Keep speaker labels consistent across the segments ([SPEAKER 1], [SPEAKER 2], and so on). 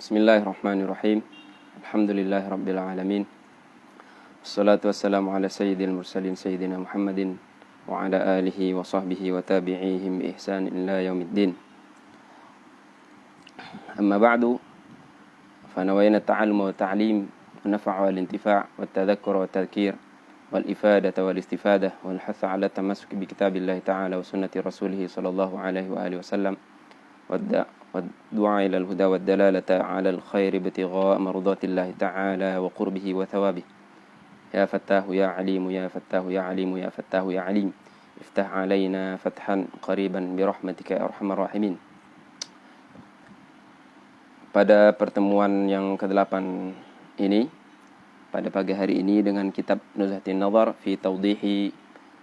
[SPEAKER 1] Bismillahirrahmanirrahim. Alhamdulillahi rabbil alamin. Wassalatu wassalamu ala sayyidil mursalin sayyidina Muhammadin wa ala alihi wa sahbihi wa tabi'ihim bi ihsan ila yaumiddin. Amma ba'du, fa nawayna at-ta'allum wa at-ta'lim wa naf'a wal intifa' wa at-tadhakkur wa at-tadhkir wal ifadata wal istifadah wal hath 'ala at-tamassuk bi kitabillahi ta'ala wa sunnati rasulih sallallahu alaihi wa alihi wasallam والدعاء إلى الهدى والدلالة على الخير ابتغاء مرضات الله تعالى وقربه وثوابه. يا فتاه يا عليم يا فتاه يا عليم يا فتاه يا عليم افتح علينا فتحا قريبا برحمتك يا أرحم الراحمين. Pada pertemuan yang ke-8 ini, pada pagi hari ini dengan kitab Nuzhatin Nazar fi Tawdihi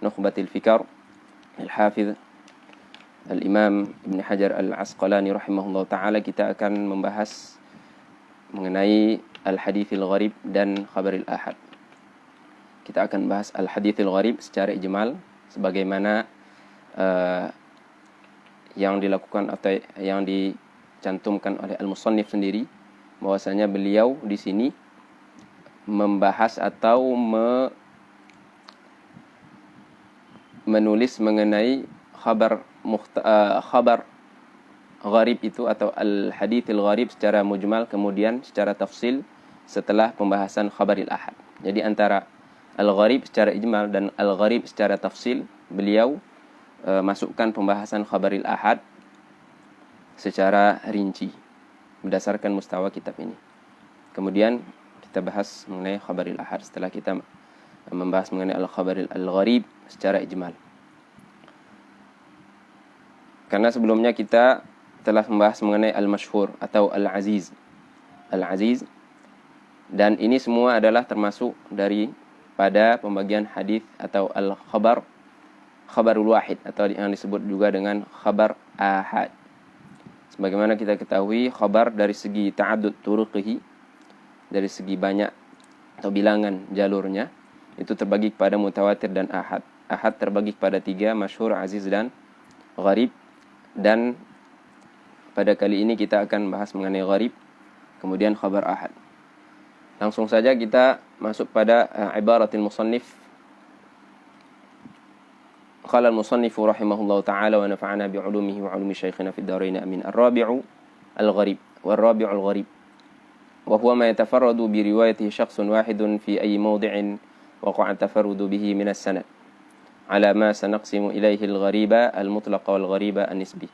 [SPEAKER 1] Nukhbatil Fikar Al-Hafidh Al-Imam Ibn Hajar Al-Asqalani rahimahullah ta'ala, kita akan membahas mengenai Al-Hadithil Gharib dan Khabaril Ahad. Kita akan bahas Al-Hadithil Gharib secara ijmal, sebagaimana yang dilakukan atau yang dicantumkan oleh Al-Musannif sendiri, bahwasanya beliau di sini membahas atau menulis mengenai khabar gharib itu atau al-hadithil gharib secara mujmal, kemudian secara tafsil setelah pembahasan khabaril ahad. Jadi antara al-gharib secara ijmal dan al-gharib secara tafsil, beliau masukkan pembahasan khabaril ahad secara rinci berdasarkan mustawa kitab ini. Kemudian kita bahas mengenai khabaril ahad setelah kita membahas mengenai al-khabaril al-gharib secara ijmal. Karena sebelumnya kita telah membahas mengenai al-masyhur atau al-aziz. Al-aziz, dan ini semua adalah termasuk dari pada pembagian hadis atau khabarul wahid, atau yang disebut juga dengan khabar ahad. Sebagaimana kita ketahui, khabar dari segi ta'addud turuqihi, dari segi banyak atau bilangan jalurnya, itu terbagi kepada mutawatir dan ahad. Ahad terbagi kepada 3, masyhur, aziz, dan gharib. Dan pada kali ini kita akan bahas mengenai gharib, kemudian khabar ahad. Langsung saja kita masuk pada ibaratil musannif. Qala al-musannifu rahimahullahu ta'ala wa nafa'ana bi'ulumihi wa 'ulumi syayikhina fid dharain amin. Ar-rabi'u al-gharib war-rabi'u al-gharib wa huwa ma yatafarradu bi riwayatihi syakhsun wahidun fi ayyi mawdi'in waqa'a tafarrudu bihi min as-sanad. Ala ma sanaqsimu ilaihi al-ghariba al-mutlaqa wal-ghariba an-nisbi.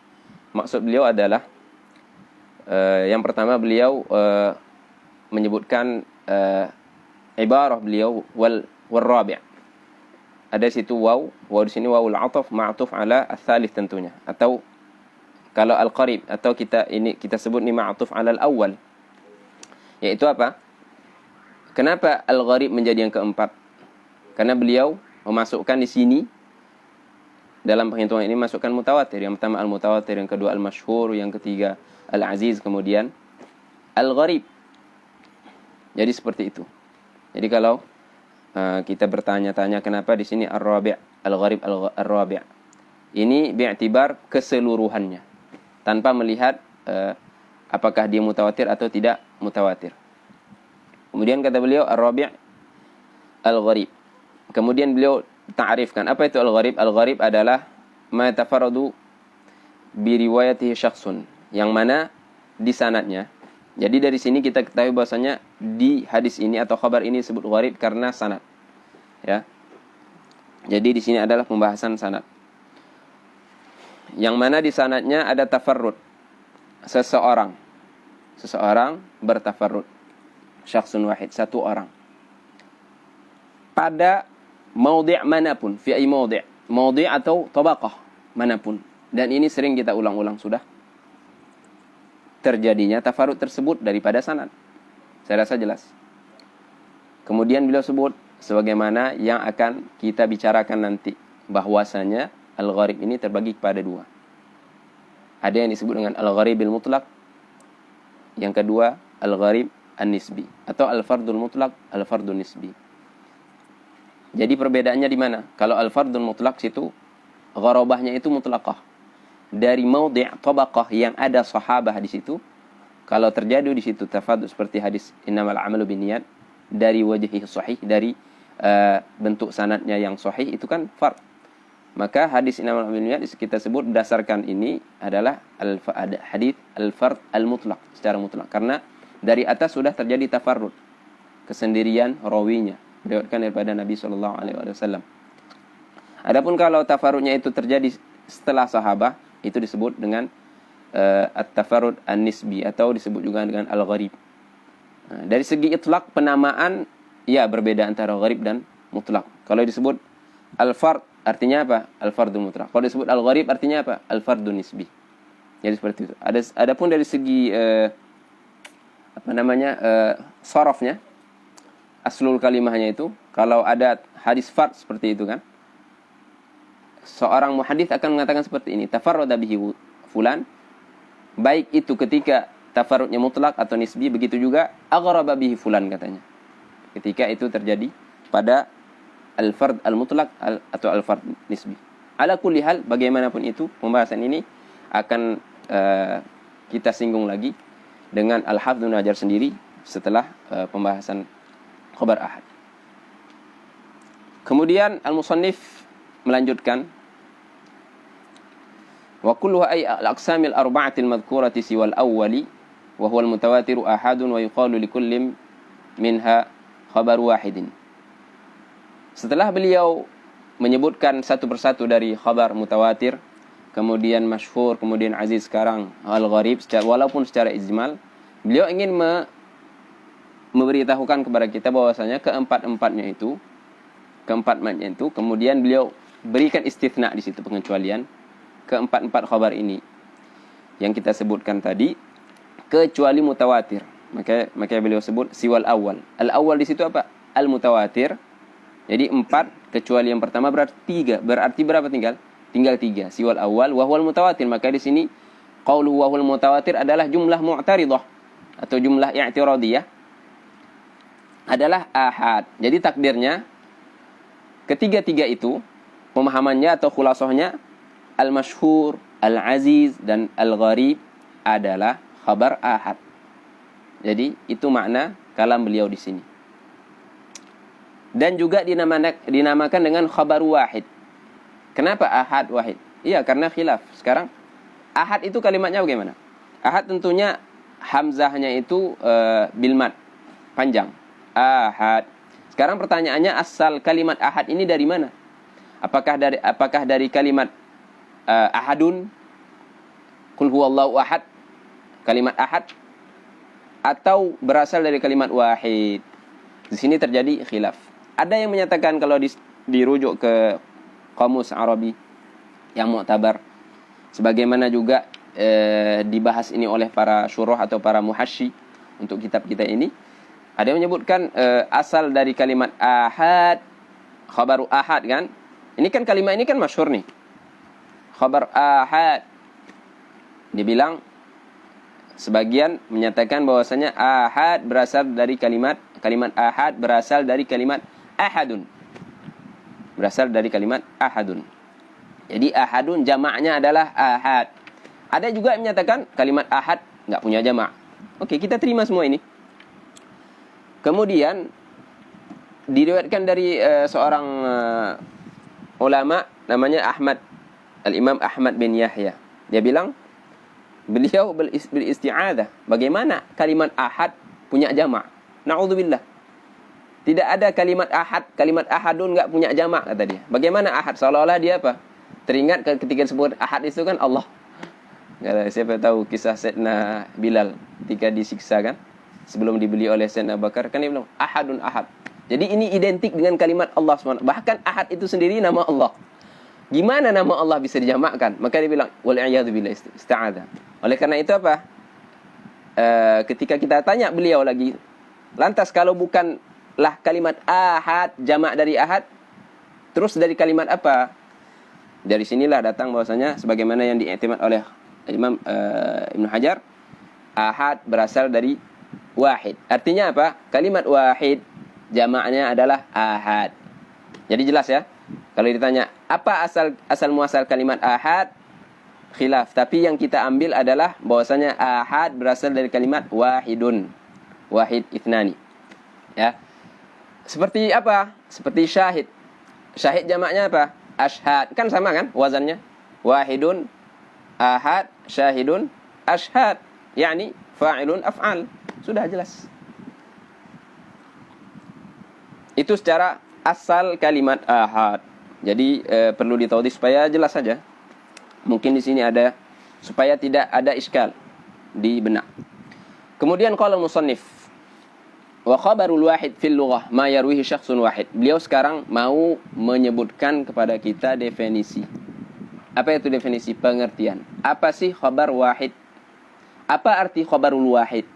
[SPEAKER 1] Maksud beliau adalah yang pertama beliau menyebutkan ibarah beliau wal-rabi'. Ada situ waw di sini wawul 'athaf ma'tuf ala ats-tsalits tentunya, atau kalau al-qarib atau kita sebut ni ma'tuf ala al-awwal. Yaitu apa? Kenapa al-gharib menjadi yang keempat? Karena beliau memasukkan di sini dalam penghitungan ini masukkan mutawatir. Yang pertama al-mutawatir, yang kedua al-masyhur, yang ketiga al-aziz, kemudian al-gharib. Jadi seperti itu. Jadi kalau kita bertanya-tanya kenapa di sini ar-rabi', al-gharib, ar-rabi', ini bi'tibar keseluruhannya, tanpa melihat apakah dia mutawatir atau tidak mutawatir. Kemudian kata beliau ar-rabi' al-gharib. Kemudian beliau ta'rifkan apa itu al-gharib. Al-gharib adalah ma tafarradu bi riwayatihi syakhsun, yang mana di sanadnya. Jadi dari sini kita ketahui bahwasanya di hadis ini atau khabar ini disebut gharib karena sanad. Ya. Jadi di sini adalah pembahasan sanad. Yang mana di sanadnya ada tafarrud. Seseorang bertafarrud. Syakhsun wahid, satu orang. Pada maudhi' manapun, fi ay maudhi' atau tabaqah manapun. Dan ini sering kita ulang-ulang sudah terjadinya tafarrud tersebut daripada sanad. Saya rasa jelas. Kemudian beliau sebut sebagaimana yang akan kita bicarakan nanti, bahwasanya al-gharib ini terbagi kepada 2. Ada yang disebut dengan al-gharibil mutlaq, yang kedua al-gharib an-nisbi atau al-fardul mutlaq, al-fardun nisbi. Jadi perbedaannya di mana? Kalau al-fardul mutlaq situ gharabahnya itu mutlaqah. Dari maudhi' tabaqah yang ada sahabah di situ, kalau terjadi di situ tafadud seperti hadis innamal a'malu binniyat dari wajhi sahih, dari bentuk sanadnya yang sahih, itu kan fard. Maka hadis innamal a'malu binniyat kita sebut berdasarkan ini adalah hadis al-fard al-mutlaq, secara mutlak, karena dari atas sudah terjadi tafarrud, kesendirian rawinya, diriwayatkan daripada Nabi sallallahu alaihi wasallam. Adapun kalau tafarrudnya itu terjadi setelah sahabat, itu disebut dengan at-tafarrud an-nisbi, atau disebut juga dengan al-gharib. Nah, dari segi itlaq penamaan ya berbeda antara gharib dan mutlak. Kalau disebut al-fard artinya apa? Al-fardul mutlak. Kalau disebut al-gharib artinya apa? Al-fardun nisbi. Jadi seperti itu. Adapun dari segi sarafnya, aslul kalimahnya itu, kalau ada hadis fard seperti itu kan, seorang muhadits akan mengatakan seperti ini, tafarrada bihi fulan, baik itu ketika tafarrudnya mutlak atau nisbi, begitu juga aghraba bihi fulan katanya, ketika itu terjadi pada al-fard al-mutlak atau al-fard nisbi. Ala kulli hal, bagaimanapun itu, pembahasan ini akan kita singgung lagi dengan Al-Hafidz Ibnu Hajar sendiri setelah pembahasan khabar ahad. Kemudian al-musannif melanjutkan, wa kulluha ay al-aqsamil arba'atil madhkurati siwal awwali wa huwa al-mutawatiru ahadun wa yuqalu likullin minha khabar wahidin. Setelah beliau menyebutkan satu persatu dari khabar mutawatir, kemudian masyhur, kemudian aziz, sekarang al-gharib, walaupun secara ijmal, beliau ingin memberitahukan kepada kita bahwasanya keempat-empatnya itu, kemudian beliau berikan istitsna di situ, pengecualian keempat-empat khabar ini yang kita sebutkan tadi, kecuali mutawatir. Maka beliau sebut siwal awal. Al-awal di situ apa? Al-mutawatir. Jadi 4 kecuali yang pertama berarti 3. Berarti berapa tinggal? Tinggal 3. Siwal awal wa huwal mutawatir. Maka di sini qaulu wa huwal mutawatir adalah jumlah mu'taridah atau jumlah i'tiradiyah, adalah ahad. Jadi takdirnya ketiga-tiga itu pemahamannya atau khulasahnya al-masyhur, al-aziz dan al-gharib adalah khabar ahad. Jadi itu makna kalam beliau di sini. Dan juga dinamakan dengan khabar wahid. Kenapa ahad wahid? Iya, karena khilaf. Sekarang ahad itu kalimatnya bagaimana? Ahad tentunya hamzahnya itu bil mad, panjang. Ahad. Sekarang pertanyaannya, asal kalimat ahad ini dari mana? Apakah dari kalimat ahadun, qul huwallahu ahad, kalimat ahad, atau berasal dari kalimat wahid? Di sini terjadi khilaf. Ada yang menyatakan kalau dirujuk ke Qamus Arabi yang mu'tabar, sebagaimana juga dibahas ini oleh para syurah atau para muhasyi untuk kitab kita ini, ada yang menyebutkan asal dari kalimat ahad, khabaru ahad kan. Ini kan kalimat ini kan masyhur nih. Khabar ahad. Dia bilang, sebagian menyatakan bahwasanya ahad berasal dari kalimat ahad berasal dari kalimat ahadun. Berasal dari kalimat ahadun. Jadi ahadun jamaknya adalah ahad. Ada juga yang menyatakan kalimat ahad enggak punya jamak. Oke, kita terima semua ini. Kemudian diriwayatkan dari seorang ulama namanya Al-Imam Ahmad bin Yahya. Dia bilang, beliau beristi'adzah, bagaimana kalimat ahad punya jamak? Na'udzubillah. Tidak ada kalimat ahadun enggak punya jamak, kata dia. Bagaimana ahad? Seolah-olah dia apa? Teringat ketika disebut ahad itu kan Allah. Siapa tahu kisah Sayyidina Bilal ketika disiksa kan, sebelum dibeli oleh Sayyidina Abu Bakar, kan dia bilang ahadun ahad. Jadi ini identik dengan kalimat Allah SWT. Bahkan ahad itu sendiri nama Allah. Gimana nama Allah bisa dijamakkan? Maka dia bilang wal'iyadu billah, ista'adha. Oleh karena itu apa? Ketika kita tanya beliau lagi, lantas kalau bukanlah kalimat ahad, jamak dari ahad, terus dari kalimat apa? Dari sinilah datang bahwasanya sebagaimana yang diiktimad oleh Imam Ibnu Hajar, ahad berasal dari wahid. Artinya apa? Kalimat wahid jamaknya adalah ahad. Jadi jelas ya. Kalau ditanya apa asal muasal kalimat ahad, khilaf. Tapi yang kita ambil adalah bahwasanya ahad berasal dari kalimat wahidun. Wahid ithnani. Ya. Seperti apa? Seperti syahid. Syahid jamaknya apa? Ashhad. Kan sama kan wazannya? Wahidun, ahad, syahidun, ashhad. Yani fa'ilun af'al. Sudah jelas. Itu secara asal kalimat ahad. Jadi perlu ditaudi supaya jelas saja. Mungkin di sini ada supaya tidak ada iskal di benak. Kemudian qala musannif wa khabarul wahid fil lughah ma yarwihi syakhsun wahid. Beliau sekarang mau menyebutkan kepada kita definisi. Apa itu definisi? Pengertian. Apa sih khabar wahid? Apa arti khabarul wahid?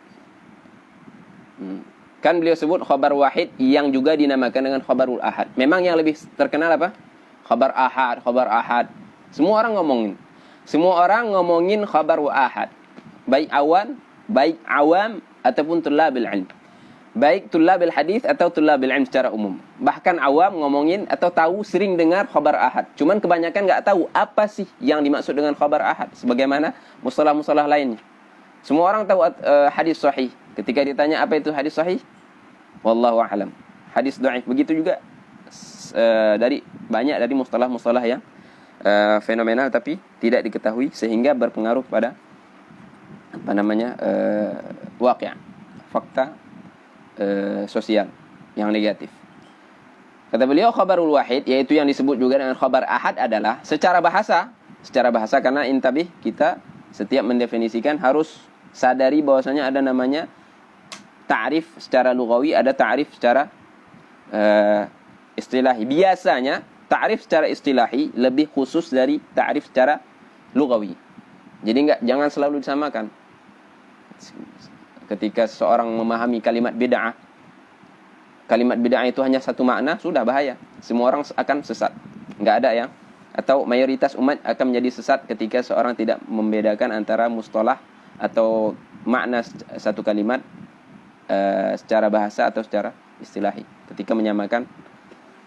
[SPEAKER 1] Kan beliau sebut khabar wahid yang juga dinamakan dengan khabarul ahad. Memang yang lebih terkenal apa? Khabar ahad, khabar ahad. Semua orang ngomongin. Semua orang ngomongin khabar ahad. Baik awam ataupun tullabil ilm. Baik tullabil hadis atau tullabil ilm secara umum. Bahkan awam ngomongin atau tahu sering dengar khabar ahad. Cuman kebanyakan enggak tahu apa sih yang dimaksud dengan khabar ahad. Sebagaimana mustalah-mustalah lainnya. Semua orang tahu hadis sahih. Ketika ditanya apa itu hadis sahih? Wallahu a'lam. Hadis dhaif. Begitu juga dari banyak dari mustalah-mustalah yang fenomenal tapi tidak diketahui sehingga berpengaruh pada waqi', fakta sosial yang negatif. Kata beliau khabarul wahid, yaitu yang disebut juga dengan khabar ahad adalah secara bahasa karena intabih kita setiap mendefinisikan harus sadari bahwasanya ada namanya ta'rif secara lughawi, ada ta'rif secara istilahi. Biasanya ta'rif secara istilahi lebih khusus dari ta'rif secara lughawi. Jadi jangan selalu disamakan. Ketika seorang memahami kalimat bid'ah itu hanya satu makna, sudah bahaya. Semua orang akan sesat. Enggak ada yang atau mayoritas umat akan menjadi sesat ketika seorang tidak membedakan antara mustalah atau makna satu kalimat secara bahasa atau secara istilahi ketika menyamakan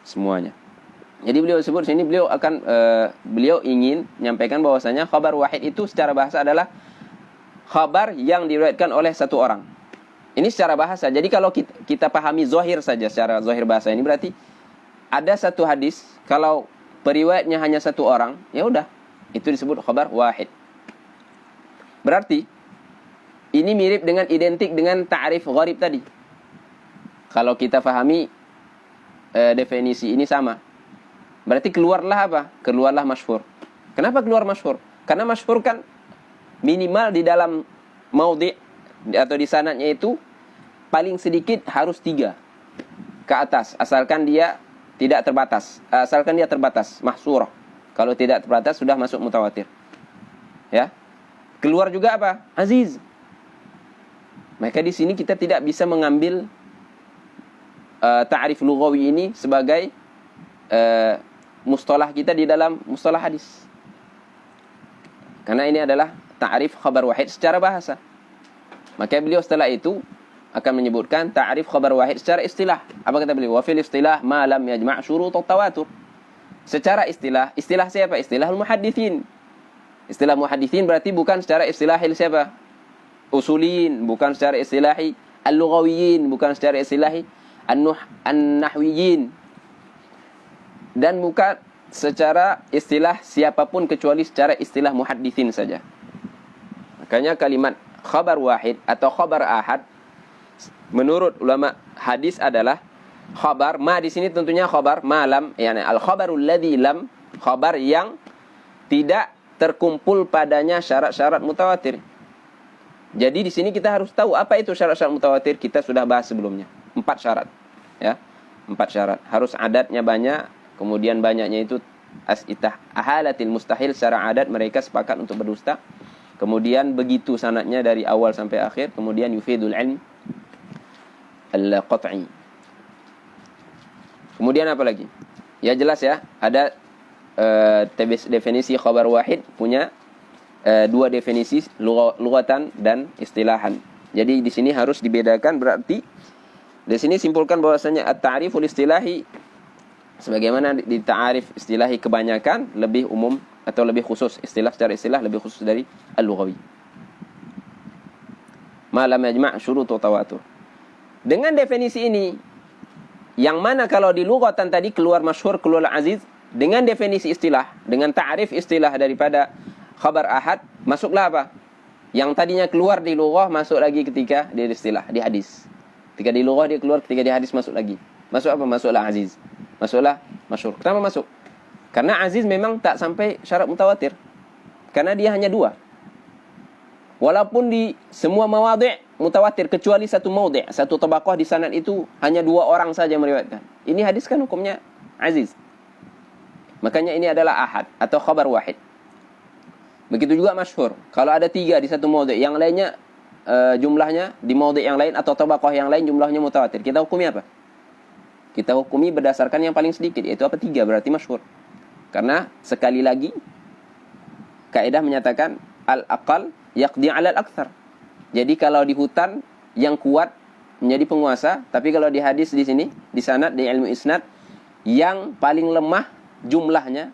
[SPEAKER 1] semuanya. Jadi beliau sebut sini beliau ingin menyampaikan bahwasanya khabar wahid itu secara bahasa adalah khabar yang diriwayatkan oleh satu orang. Ini secara bahasa. Jadi kalau kita pahami zahir saja secara zahir bahasa ini berarti ada satu hadis kalau periwayatnya hanya satu orang, ya udah itu disebut khabar wahid. Berarti ini mirip dengan identik dengan ta'rif gharib tadi. Kalau kita pahami definisi ini sama. Berarti keluarlah apa? Keluarlah masyhur. Kenapa keluar masyhur? Karena masyhur kan minimal di dalam maudhi' atau di sanadnya itu paling sedikit harus 3 ke atas. Asalkan dia tidak terbatas. Asalkan dia terbatas, mahsurah. Kalau tidak terbatas sudah masuk mutawatir. Ya. Keluar juga apa? Aziz. Maka di sini kita tidak bisa mengambil ta'rif lughawi ini sebagai mustalah kita di dalam mustalah hadis. Karena ini adalah ta'rif khabar wahid secara bahasa. Maka beliau setelah itu akan menyebutkan ta'rif khabar wahid secara istilah. Apa kata beliau? Wa fil istilah ma lam yajma' syurut at-tawatur. Secara istilah siapa? Istilah al-muhadditsin. Istilah muhadditsin berarti bukan secara istilah siapa? Usulin, bukan secara istilahi al-lughawiyyin, bukan secara istilahi an-nahwiyyin. Dan bukan secara istilah siapapun kecuali secara istilah muhadditsin saja. Makanya kalimat khabar wahid atau khabar ahad menurut ulama hadis adalah khabar ma di sini tentunya khabar malam, yakni al-khabarul ladzi lam, khabar yang tidak terkumpul padanya syarat-syarat mutawatir. Jadi di sini kita harus tahu apa itu syarat-syarat mutawatir. Kita sudah bahas sebelumnya. 4 syarat. Ya. 4 syarat. Harus adatnya banyak, kemudian banyaknya itu as'itah ahalatil mustahil, secara adat mereka sepakat untuk berdusta. Kemudian begitu sanadnya dari awal sampai akhir, kemudian yufidul ilm al-qat'i. Kemudian apa lagi? Ya jelas ya, ada definisi khabar wahid punya 2 definisi, lughatan dan istilahan. Jadi di sini harus dibedakan, berarti di sini simpulkan bahwasanya at-ta'riful istilahi sebagaimana di ta'arif istilahi kebanyakan lebih umum atau lebih khusus, secara istilah lebih khusus dari al-lughawi. Ma lam yajma' syurutu tawatur. Dengan definisi ini, yang mana kalau di lughatan tadi keluar masyhur, keluar aziz, dengan definisi istilah, dengan ta'rif istilah daripada khabar ahad, masuklah apa? Yang tadinya keluar di lughah masuk lagi ketika di istilah, di hadis. Ketika di lughah dia keluar, ketika di hadis masuk lagi. Masuk apa? Masuklah aziz. Masuklah masyhur. Kenapa masuk? Karena aziz memang tak sampai syarat mutawatir. Karena dia hanya 2. Walaupun di semua mawadhi' mutawatir kecuali satu mawadhi', satu tabaqah di sanad itu hanya 2 orang saja meriwayatkan. Ini hadis kan hukumnya aziz. Makanya ini adalah ahad atau khabar wahid. Begitu juga masyhur. Kalau ada 3 di satu mawadhi', yang lainnya jumlahnya di mawadhi' yang lain atau tabaqah yang lain jumlahnya mutawatir. Kita hukumi apa? Kita hukumi berdasarkan yang paling sedikit, yaitu apa? 3, berarti masyhur. Karena sekali lagi kaidah menyatakan al-aqal yaqdi 'ala al-aktsar. Jadi kalau di hutan yang kuat menjadi penguasa, tapi kalau di hadis di sini, di sanad, di ilmu isnad, yang paling lemah jumlahnya,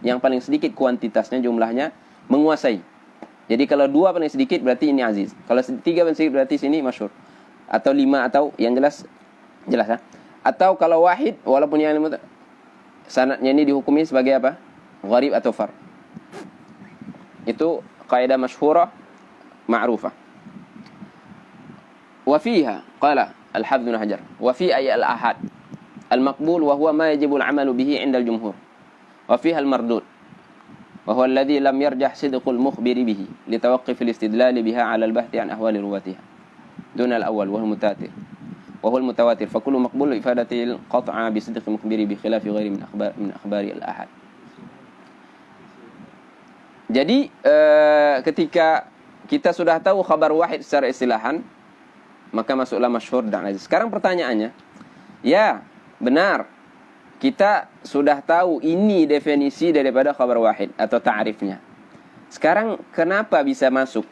[SPEAKER 1] yang paling sedikit kuantitasnya jumlahnya menguasai. Jadi kalau 2 paling sedikit berarti ini aziz. Kalau 3 paling sedikit berarti sini masyhur. Atau 5 atau yang jelas ya. Atau kalau wahid walaupun yang sanadnya ini dihukumi sebagai apa? Gharib atau far. Itu kaidah masyhurah ma'rufah. Wa fiha qala al-Hafidz Ibnu Hajar, wa fi ay al-ahad al-maqbul wa huwa ma yajibu al-'amalu bihi 'inda al-jumhur. Wa fiha al-mardud wa huwa alladhi lam yarjah sidqul mukhbiri bihi li tawaqquf al-istidlal biha 'ala al-bahth 'an ahwali ruwatiha dun al-awwal wa huwa mutawatir. وهو المتواتر فكل مقبول إفادة القطع بصدق مخبري بخلاف غير من أخبار الآحاد. Jadi ketika kita sudah tahu khabar wahid secara istilahan, maka masuklah masyhur dan aziz. Sekarang pertanyaannya, ya benar, kita sudah tahu ini definisi daripada khabar wahid atau ta'rifnya. Sekarang kenapa bisa masuk?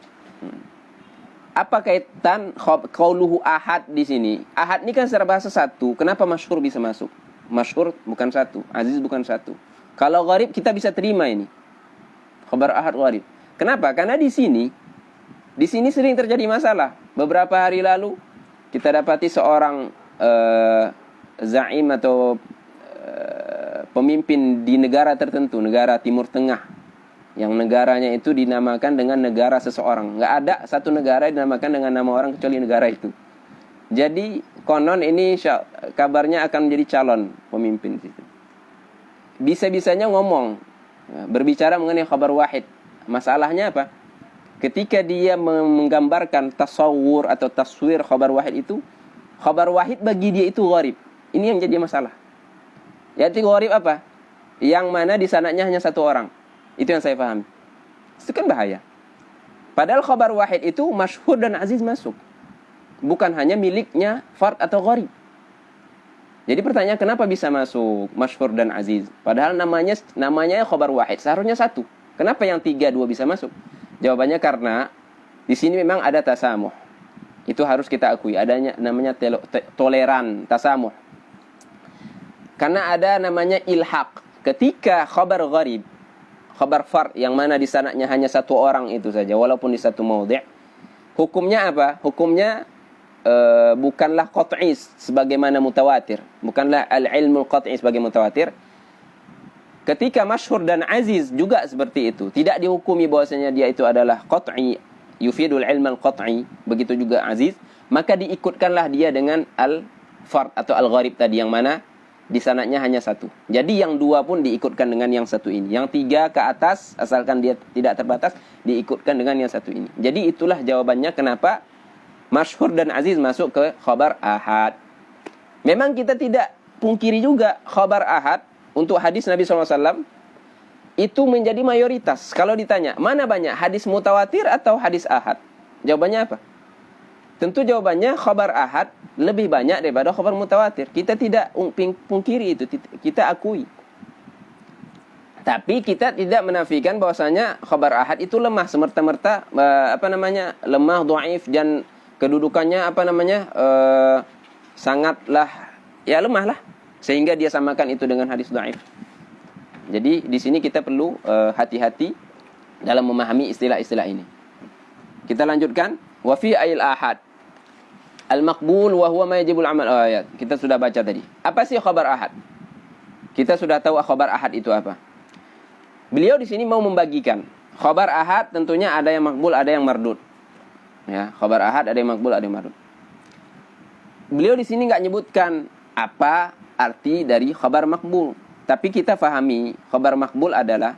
[SPEAKER 1] Apa kaitan qauluhu ahad di sini? Ahad ini kan secara bahasa 1. Kenapa masyhur bisa masuk? Masyhur bukan 1, aziz bukan 1. Kalau gharib kita bisa terima ini. Khabar ahad gharib. Kenapa? Karena di sini sering terjadi masalah. Beberapa hari lalu kita dapati seorang zaim atau pemimpin di negara tertentu, negara Timur Tengah, yang negaranya itu dinamakan dengan negara seseorang. Nggak ada satu negara dinamakan dengan nama orang kecuali negara itu. Jadi konon ini kabarnya akan menjadi calon pemimpin situ. Bisa-bisanya ngomong, berbicara mengenai khabar wahid. Masalahnya apa? Ketika dia menggambarkan tasawur atau taswir khabar wahid itu, khabar wahid bagi dia itu gharib. Ini yang jadi masalah. Jadi gharib apa? Yang mana di sanadnya hanya 1 orang. Itu yang saya pahami. Itu kan bahaya. Padahal khabar wahid itu masyhur dan aziz masuk. Bukan hanya miliknya fard atau gharib. Jadi pertanyaan, kenapa bisa masuk masyhur dan aziz? Padahal namanya khabar wahid, seharusnya 1. Kenapa yang 3, 2 bisa masuk? Jawabannya karena di sini memang ada tasamuh. Itu harus kita akui. Adanya namanya toleran, tasamuh. Karena ada namanya ilhaq. Ketika khabar gharib, khabar fard yang mana di sanadnya hanya 1 orang itu saja, walaupun di satu maudhi', hukumnya apa? Hukumnya bukanlah qat'i sebagaimana mutawatir, bukanlah al-ilmul qat'i sebagai mutawatir. Ketika masyhur dan aziz juga seperti itu, tidak dihukumi bahwasanya dia itu adalah qat'i, yufidul ilmal qat'i, begitu juga aziz, maka diikutkanlah dia dengan al-fard atau al-gharib tadi, yang mana di sanadnya hanya 1. Jadi yang 2 pun diikutkan dengan yang 1 ini. Yang 3 ke atas, asalkan dia tidak terbatas, diikutkan dengan yang 1 ini. Jadi itulah jawabannya kenapa masyhur dan aziz masuk ke khabar ahad. Memang kita tidak pungkiri juga khabar ahad untuk hadis Nabi SAW itu menjadi mayoritas. Kalau ditanya, mana banyak hadis mutawatir atau hadis ahad? Jawabannya apa? Tentu jawabannya khabar ahad lebih banyak daripada khabar mutawatir. Kita tidak pungkiri itu, kita akui. Tapi kita tidak menafikan bahwasanya khabar ahad itu lemah semerta-merta lemah, dhaif, dan kedudukannya sangatlah ya lemah lah, sehingga dia samakan itu dengan hadis dhaif. Jadi di sini kita perlu hati-hati dalam memahami istilah-istilah ini. Kita lanjutkan. Wa fi ayil ahad al-maqbul wa huwa ma yajibul amal ayat. Kita sudah baca tadi. Apa sih khabar ahad? Kita sudah tahu khabar ahad itu apa. Beliau di sini mau membagikan khabar ahad, tentunya ada yang makbul, ada yang mardud. Ya, khabar ahad ada yang makbul, ada yang mardud. Beliau di sini enggak nyebutkan apa arti dari khabar makbul, tapi kita fahami khabar makbul adalah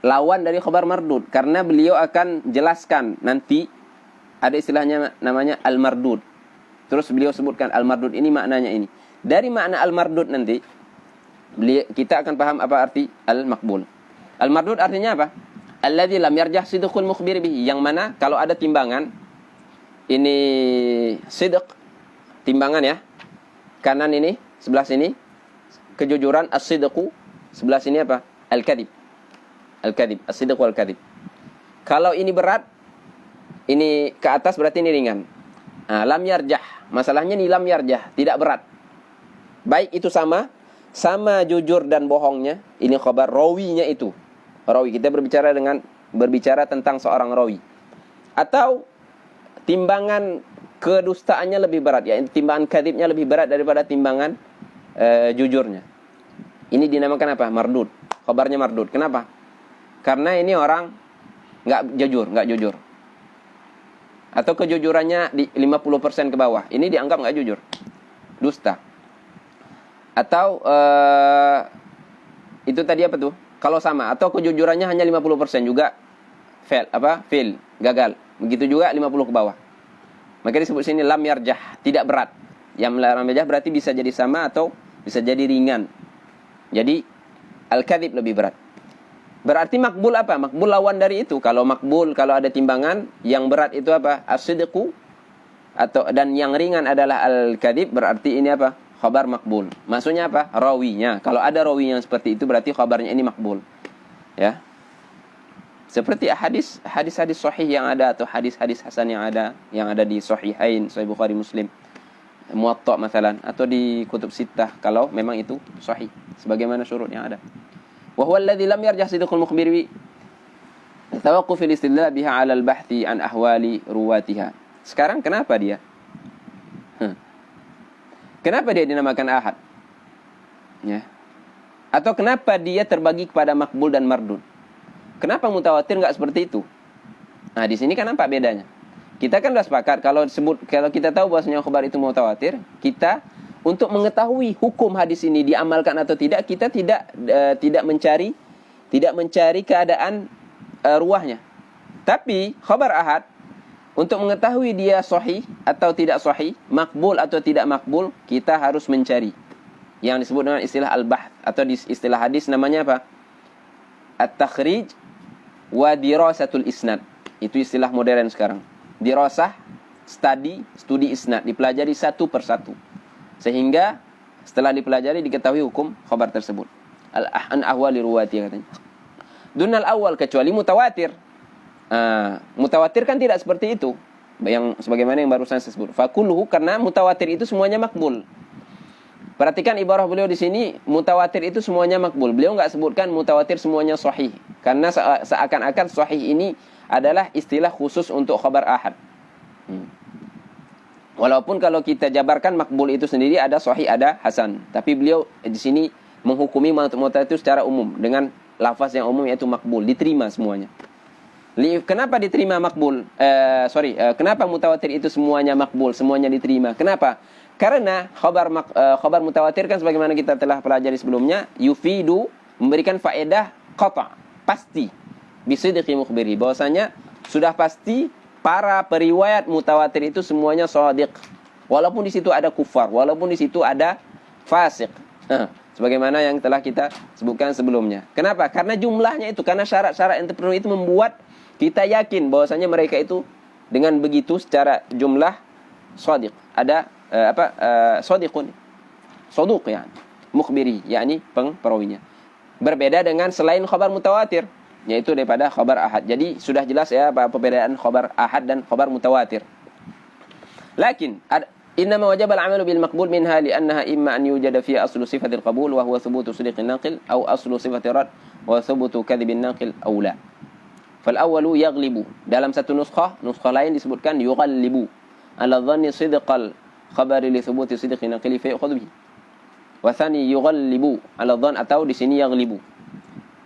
[SPEAKER 1] lawan dari khabar mardud, karena beliau akan jelaskan nanti ada istilahnya namanya al-mardud. Terus beliau sebutkan al-mardud ini maknanya ini. Dari makna al-mardud nanti kita akan paham apa arti al-maqbul. Al-mardud artinya apa? Alladzi lam yarjah sidqul mukhbir bihi, yang mana kalau ada timbangan ini sidq, timbangan ya. Kanan ini, sebelah sini kejujuran, as-sidqu, sebelah sini apa? Al-kadhib. Al-kadhib, as-sidq wal kadhib. Kalau ini berat, ini ke atas berarti ini ringan. Nah, lam yarjah. Masalahnya ini lam yarjah, tidak berat. Baik itu sama jujur dan bohongnya. Ini khabar rawinya itu. Rawi, kita berbicara tentang seorang rawi. Atau timbangan kedustaannya lebih berat, ya, timbangan kadhibnya lebih berat daripada timbangan jujurnya. Ini dinamakan apa? Mardud. Khabarnya mardud. Kenapa? Karena ini orang enggak jujur. Atau kejujurannya di 50% ke bawah. Ini dianggap enggak jujur. Dusta. Atau itu tadi apa tuh? Kalau sama, atau kejujurannya hanya 50% juga fail, gagal. Begitu juga 50 ke bawah. Maka disebut sini lam yarjah, tidak berat. Yang lam yarjah berarti bisa jadi sama atau bisa jadi ringan. Jadi al-kadhib lebih berat. Berarti makbul apa? Makbul lawan dari itu. Kalau makbul, kalau ada timbangan, yang berat itu apa? As-sidqu, dan yang ringan adalah al-kadhib, berarti ini apa? Khabar makbul. Maksudnya apa? Rawinya. Kalau ada rawi yang seperti itu, berarti khabarnya ini makbul. Ya. Seperti hadis sahih yang ada, atau hadis hasan yang ada di sahihain, Sahih Bukhari, Muslim, Muwatta masalan, atau di kutub sittah, kalau memang itu sahih sebagaimana syurut yang ada. Wa huwa alladhi lam yarjah sidqul mukhbir bi tawaqquf al-istidlal biha 'ala al-bahthi an ahwali ruwatiha. Sekarang kenapa dia? Kenapa dia dinamakan ahad? Ya. Atau kenapa dia terbagi kepada makbul dan mardud? Kenapa mutawatir enggak seperti itu? Nah, di sini kan nampak bedanya. Kita kan sudah sepakat kalau kita tahu bahwasanya khabar itu mutawatir, kita untuk mengetahui hukum hadis ini diamalkan atau tidak, kita tidak mencari keadaan ruahnya. Tapi khabar ahad, untuk mengetahui dia sahih atau tidak sahih, makbul atau tidak makbul, kita harus mencari. Yang disebut dengan istilah al-bahth, atau di istilah hadis namanya apa? At-takhrij wa dirasatul isnad. Itu istilah modern sekarang. Dirasah, studi isnad, dipelajari satu persatu. Sehingga setelah dipelajari diketahui hukum khabar tersebut. Al-an ahwali ruwati katanya. Dunal awal, kecuali mutawatir. Mutawatir kan tidak seperti itu. Yang sebagaimana yang barusan saya sebut. Fakulluhu, karena mutawatir itu semuanya makbul. Perhatikan ibarah beliau di sini, mutawatir itu semuanya makbul. Beliau enggak sebutkan mutawatir semuanya sahih. Karena seakan-akan sahih ini adalah istilah khusus untuk khabar ahad. Walaupun kalau kita jabarkan makbul itu sendiri ada sahih, ada hasan. Tapi beliau di sini menghukumi mutawatir secara umum dengan lafaz yang umum, yaitu makbul, diterima semuanya. Kenapa diterima makbul? Kenapa mutawatir itu semuanya makbul, semuanya diterima? Kenapa? Karena khabar mutawatir kan sebagaimana kita telah pelajari sebelumnya, yufidu, memberikan faedah qata', pasti, bisidqi mukhbiri, bahwasanya sudah pasti para periwayat mutawatir itu semuanya shadiq. Walaupun di situ ada kufar, walaupun di situ ada fasik. Sebagaimana yang telah kita sebutkan sebelumnya. Kenapa? Karena jumlahnya itu, karena syarat-syarat yang terpenuhi itu membuat kita yakin bahwasanya mereka itu dengan begitu secara jumlah shadiq. Ada shadiqun. Saduq ya. Mukhbiri, yakni perawinya. Berbeda dengan selain khabar mutawatir, yaitu daripada khabar ahad. Jadi sudah jelas ya apa perbedaan khabar ahad dan khabar mutawatir. Lakin إنما وجب العمل بالمقبول منها لأنها إما أن يوجد فيها أصل صفة القبول وهو ثبوت صدق الناقل أو أصل صفة الرد وثبوت كذب الناقل أو لا. فالأول يغلب. Dalam satu nuskah lain disebutkan yughallibu ala dhanni sidqal khabari li thubuti sidqi naqli fa yu'khadhu bihi. Wa thani yughallibu ala dhann, atau di sini yaghlibu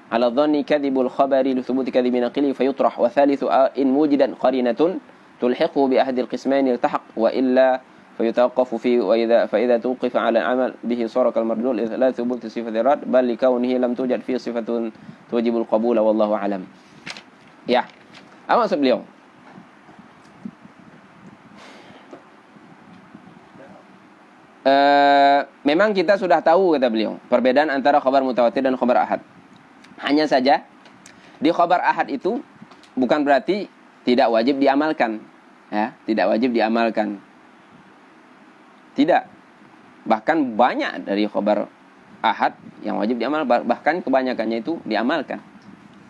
[SPEAKER 1] ala dhanni kadhibul khabari li thubuti kadhibi naqli fa yutrah. Wa thalithu in wujidat qarinatun tulhiqhu bi ahadi al-qismayn iltahaq wa illa فيتوقف فيه فإذا توقف على العمل به صار كالمردود إذ لا ثبوت صفة الرد بل لكونه لم توجد فيه صفة توجب القبول والله أعلم. Ya, apa maksud beliau? Memang kita sudah tahu, kata beliau, perbedaan antara khabar mutawatir dan khabar ahad. Hanya saja di khabar ahad itu bukan berarti tidak wajib diamalkan, ya, tidak wajib diamalkan. Tidak. Bahkan banyak dari khabar ahad yang wajib diamal, bahkan kebanyakannya itu diamalkan.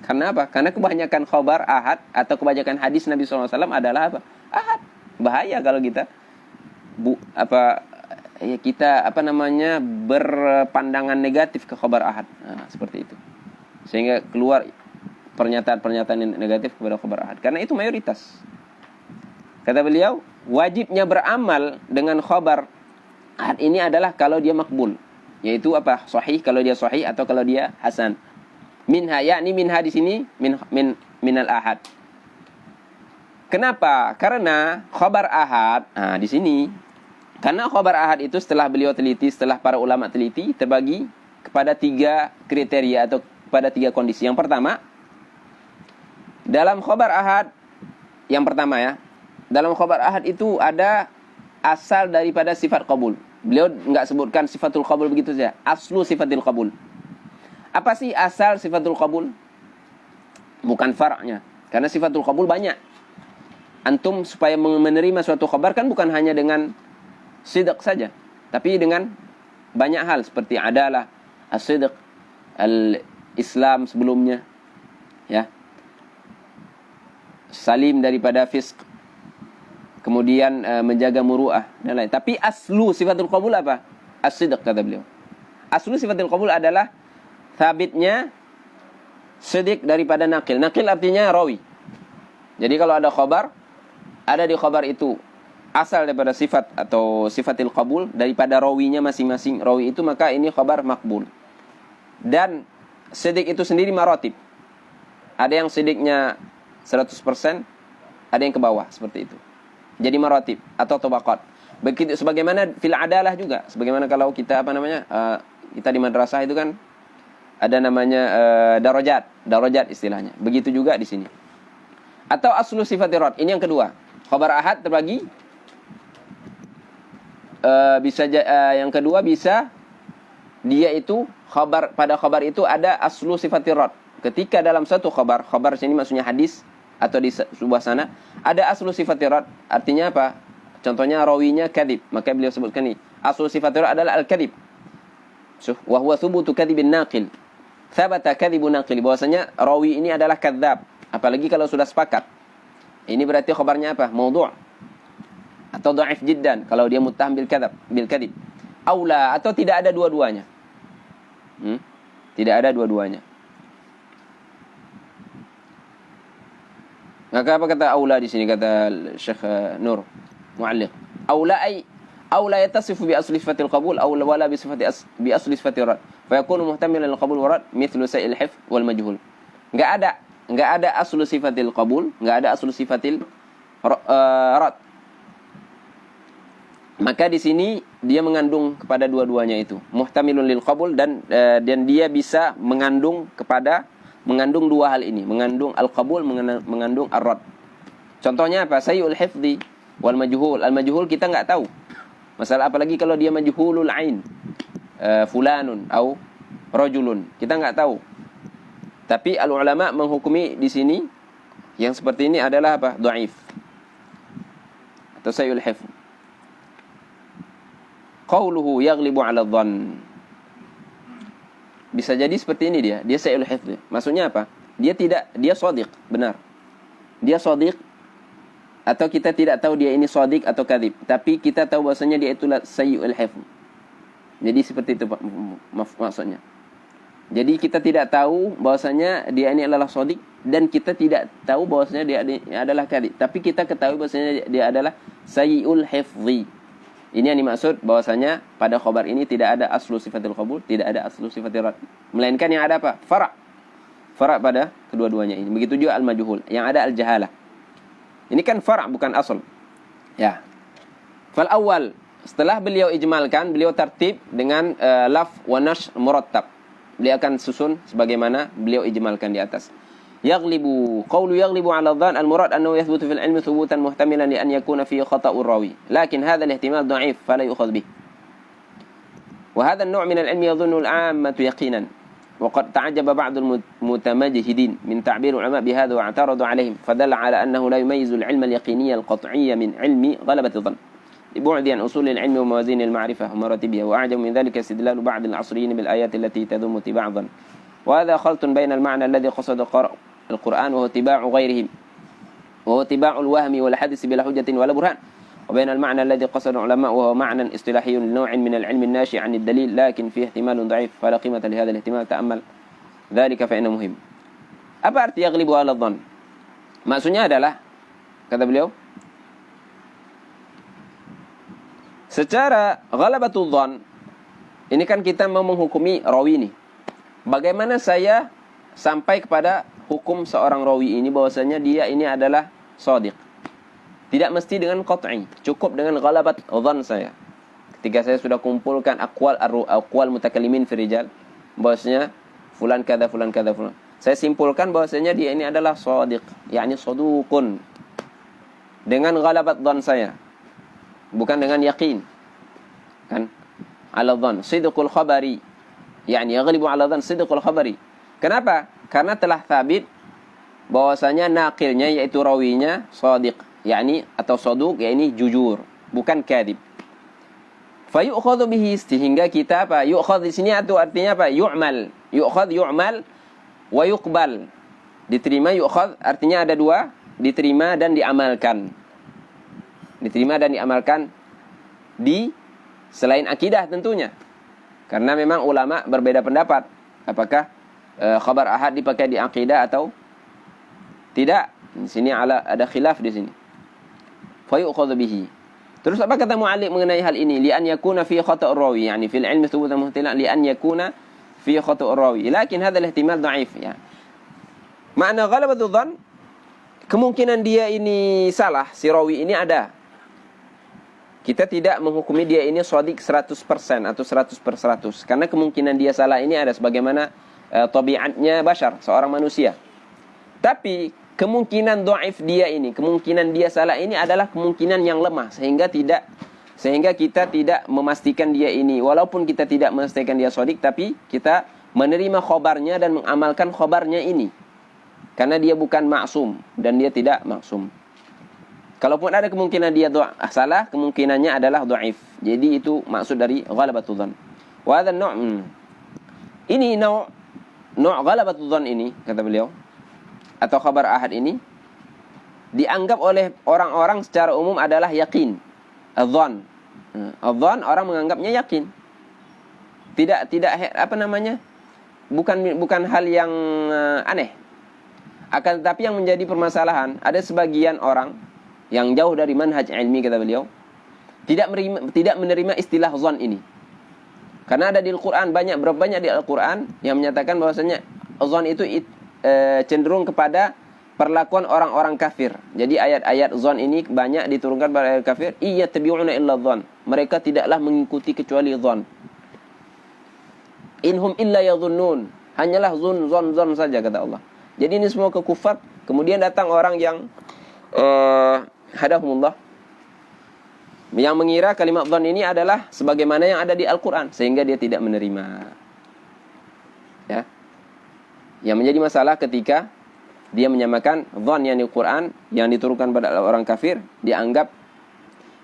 [SPEAKER 1] Karena apa? Karena kebanyakan khabar ahad atau kebanyakan hadis Nabi SAW adalah apa? Ahad. Bahaya kalau kita berpandangan negatif ke khabar ahad. Nah, seperti itu. Sehingga keluar pernyataan-pernyataan negatif kepada khabar ahad. Karena itu mayoritas. Kata beliau, wajibnya beramal dengan khabar ahad ini adalah kalau dia makbul, yaitu apa? Sahih kalau dia sahih atau kalau dia hasan. Minha, yakni minha di sini minal ahad. Kenapa? Karena khabar ahad, di sini karena khabar ahad itu setelah beliau teliti, setelah para ulama teliti, terbagi kepada 3 kriteria atau pada 3 kondisi. Yang pertama, dalam khabar ahad, yang pertama ya, dalam khabar ahad itu ada asal daripada sifat qabul. Beliau enggak sebutkan sifatul qabul begitu saja. Aslu sifatul qabul. Apa sih asal sifatul qabul? Bukan far'nya. Karena sifatul qabul banyak. Antum supaya menerima suatu khabar kan bukan hanya dengan sidq saja, tapi dengan banyak hal seperti adalah as-sidq, al-islam sebelumnya, ya. Salim daripada fisq. Kemudian menjaga muru'ah dan lain. Tapi aslu sifatul qabul apa? As-sidq, kata beliau. Aslu sifatul qabul adalah sabitnya sidq daripada naqil. Naqil artinya rawi. Jadi kalau ada khabar, ada di khabar itu asal daripada sifat atau sifatil qabul daripada rawinya masing-masing rawi itu, maka ini khabar makbul. Dan sidq itu sendiri maratib. Ada yang sidqnya 100%, ada yang ke bawah seperti itu. Jadi maratib atau tabaqat. Begitu sebagaimana fil adalah juga. Sebagaimana kalau kita kita di madrasah itu kan ada namanya darajat istilahnya. Begitu juga di sini. Atau aslu sifatir rad. Ini yang kedua. Khabar ahad terbagi yang kedua bisa dia itu pada khabar itu ada aslu sifatir rad. Ketika dalam satu khabar sini maksudnya hadis atau di sebuah sana ada aslu sifatir rad, artinya apa? Contohnya rawinya kadhib, maka beliau sebutkan ini aslu sifatir rad adalah al-kadhib. Wa huwa thubutu kadhibin naqil. Thabata kadhibun naqil, bahwasanya rawi ini adalah kadzab, apalagi kalau sudah sepakat. Ini berarti khabarnya apa? Maudhu' atau dhaif jiddan kalau dia muttaham bil kadhib. Aula atau tidak ada dua-duanya. Tidak ada dua-duanya. Maka apa kata aula di sini, kata Syekh Nur Mu'alliq? Aula yatasifu bi asli sifatil qabul aw wala bi asli sifatir rad. Fa yakunu muhtamilan lil qabul wa rad mithlu sa'il hifz wal majhul. Enggak ada aslu sifatil qabul, enggak ada aslu sifatil rad. Maka di sini dia mengandung kepada dua-duanya itu. Muhtamilun lil qabul dan dia bisa mengandung dua hal ini, mengandung al-qabul, mengandung ar-rad. Contohnya apa? Sayyul hifdhi wal majhul. Al-majhul kita enggak tahu. Masalah apalagi kalau dia majhulul ain. Fulanun atau rajulun. Kita enggak tahu. Tapi al-ulama menghukumi di sini yang seperti ini adalah apa? Dhaif. Atau sayyul hifdh. Qauluhu yaghlibu 'ala dhann. Bisa jadi seperti ini dia sayyul hifdh. Maksudnya apa? Dia shadiq, benar. Dia shadiq atau kita tidak tahu dia ini shadiq atau kadhib, tapi kita tahu bahwasanya dia itulah sayyi'ul hifz. Jadi seperti itu maksudnya. Jadi kita tidak tahu bahwasanya dia ini adalah shadiq, dan kita tidak tahu bahwasanya dia adalah kadhib, tapi kita ketahui bahwasanya dia adalah sayyi'ul hifzi. Ini yang dimaksud bahwasanya pada khabar ini tidak ada aslu sifatil qabul, tidak ada aslu sifatil rad, melainkan yang ada apa? Fara' pada kedua-duanya ini. Begitu juga al-majhul, yang ada al-jahalah. Ini kan far' bukan asal. Ya. Fal awal, setelah beliau ijmalkan, beliau tertib dengan laf wa nash murattab. Beliau akan susun sebagaimana beliau ijmalkan di atas. Yaghlibu, qawlu yaghlibu 'ala dhann al-murad annahu yathbutu fil ilmi thubutan muhtamilan li an yakuna fihi khata'ur rawi. Lakin hadha al-ihtimal dha'if fala yu'khadh bih. Wa hadha an-nu' min al-'ilmi yadhunnu al-'ammatu yaqinan. وقد تعجب بعض المتمجهدين من تعبير العلماء بهذا واعترضوا عليهم فدل على أنه لا يميز العلم اليقيني القطعي من علم غلبة الظن لبعد عن أصول العلم وموازين المعرفة ومراتبها. وأعجب من ذلك استدلال بعض العصريين بالآيات التي تذم اتباع الظن، وهذا خلط بين المعنى الذي قصد القرآن وهو اتباع غيرهم وهو اتباع الوهم والحدث بلا حجة ولا برهان، وبين المعنى الذي قصد العلماء وهو معنى اصطلاحي لنوع من العلم الناشئ عن الدليل لكن فيه احتمال ضعيف فلا قيمة لهذا الاحتمال تأمل ذلك فإنه مهم. Apa arti yaghlibu 'ala dhann? Maksudnya adalah, kata beliau, secara ghalabatul dhann ini kan kita mau menghukumi rawi ini. Bagaimana saya sampai kepada hukum seorang rawi ini bahwasanya dia ini adalah shadiq? Tidak mesti dengan qat'i, cukup dengan ghalabat dhann saya. Ketika saya sudah kumpulkan aqwal mutakallimin fi rijal, bahwasanya fulan kada fulan kada fulan, saya simpulkan bahwasanya dia ini adalah shadiq, yakni saduqun, dengan ghalabat dhann saya, bukan dengan yakin. Kan? Ala dhann sidqul khabari, yakni yaghlibu ala dhann sidqul khabari. Kenapa? Karena telah thabit bahwasanya naqilnya yaitu rawinya shadiq, yakni atau saduq, yakni jujur, bukan kadhib. Fa yu'khadhu bihi, sehingga kita apa? Yu'khadh di sini itu artinya apa? Yu'mal. Yu'khadh yu'mal wa yuqbal. Diterima yu'khadh artinya ada dua, diterima dan diamalkan. Diterima dan diamalkan di selain akidah tentunya. Karena memang ulama berbeda pendapat apakah khabar ahad dipakai di akidah atau tidak. Di sini ada khilaf di sini. Fayu'khadhu bihi. Terus apa kata mu'alliq mengenai hal ini? Li an yakuna fi khata'ur rawi, yani fil ilmi thubutan muhtilan li an yakuna fi khata'ur rawi. Lakin hadha al-ihtimal dha'if ya. Makna ghalabatu dhann, kemungkinan dia ini salah, si rawi ini ada. Kita tidak menghukumi dia ini shadiq 100% atau 100/100 karena kemungkinan dia salah ini ada sebagaimana tabiatnya bashar, seorang manusia. Tapi kemungkinan dhaif dia ini, kemungkinan dia salah ini adalah kemungkinan yang lemah sehingga kita tidak memastikan dia ini, walaupun kita tidak memastikan dia shadiq, tapi kita menerima khabarnya dan mengamalkan khabarnya ini karena dia bukan maksum dan dia tidak maksum. Kalaupun ada kemungkinan dia salah, kemungkinannya adalah dhaif. Jadi itu maksud dari ghalabatul dhann. Wa hadha an-nu', ini nu' ghalabatul dhann ini, kata beliau, atau khabar ahad ini dianggap oleh orang-orang secara umum adalah yakin, adh-dhann. Adh-dhann orang menganggapnya yakin. Tidak apa namanya? Bukan hal yang aneh. Akan tetapi yang menjadi permasalahan, ada sebagian orang yang jauh dari manhaj ilmi, kata beliau, tidak menerima istilah dhann ini. Karena ada di Al-Qur'an berapa banyak di Al-Qur'an yang menyatakan bahwasanya dhann itu cenderung kepada perlakuan orang-orang kafir. Jadi ayat-ayat dhann ini banyak diturunkan pada orang kafir. Iyattabi'una illa dhann. Mereka tidaklah mengikuti kecuali dhann. Inhum illa yadhunnun. Hanyalah dhann saja, kata Allah. Jadi ini semua kekufar. Kemudian datang orang yang hadahumullah, yang mengira kalimat dhann ini adalah sebagaimana yang ada di Al-Qur'an sehingga dia tidak menerima. Ya. Yang menjadi masalah ketika dia menyamakan dhann yang di Al-Qur'an yang diturunkan pada orang kafir, dianggap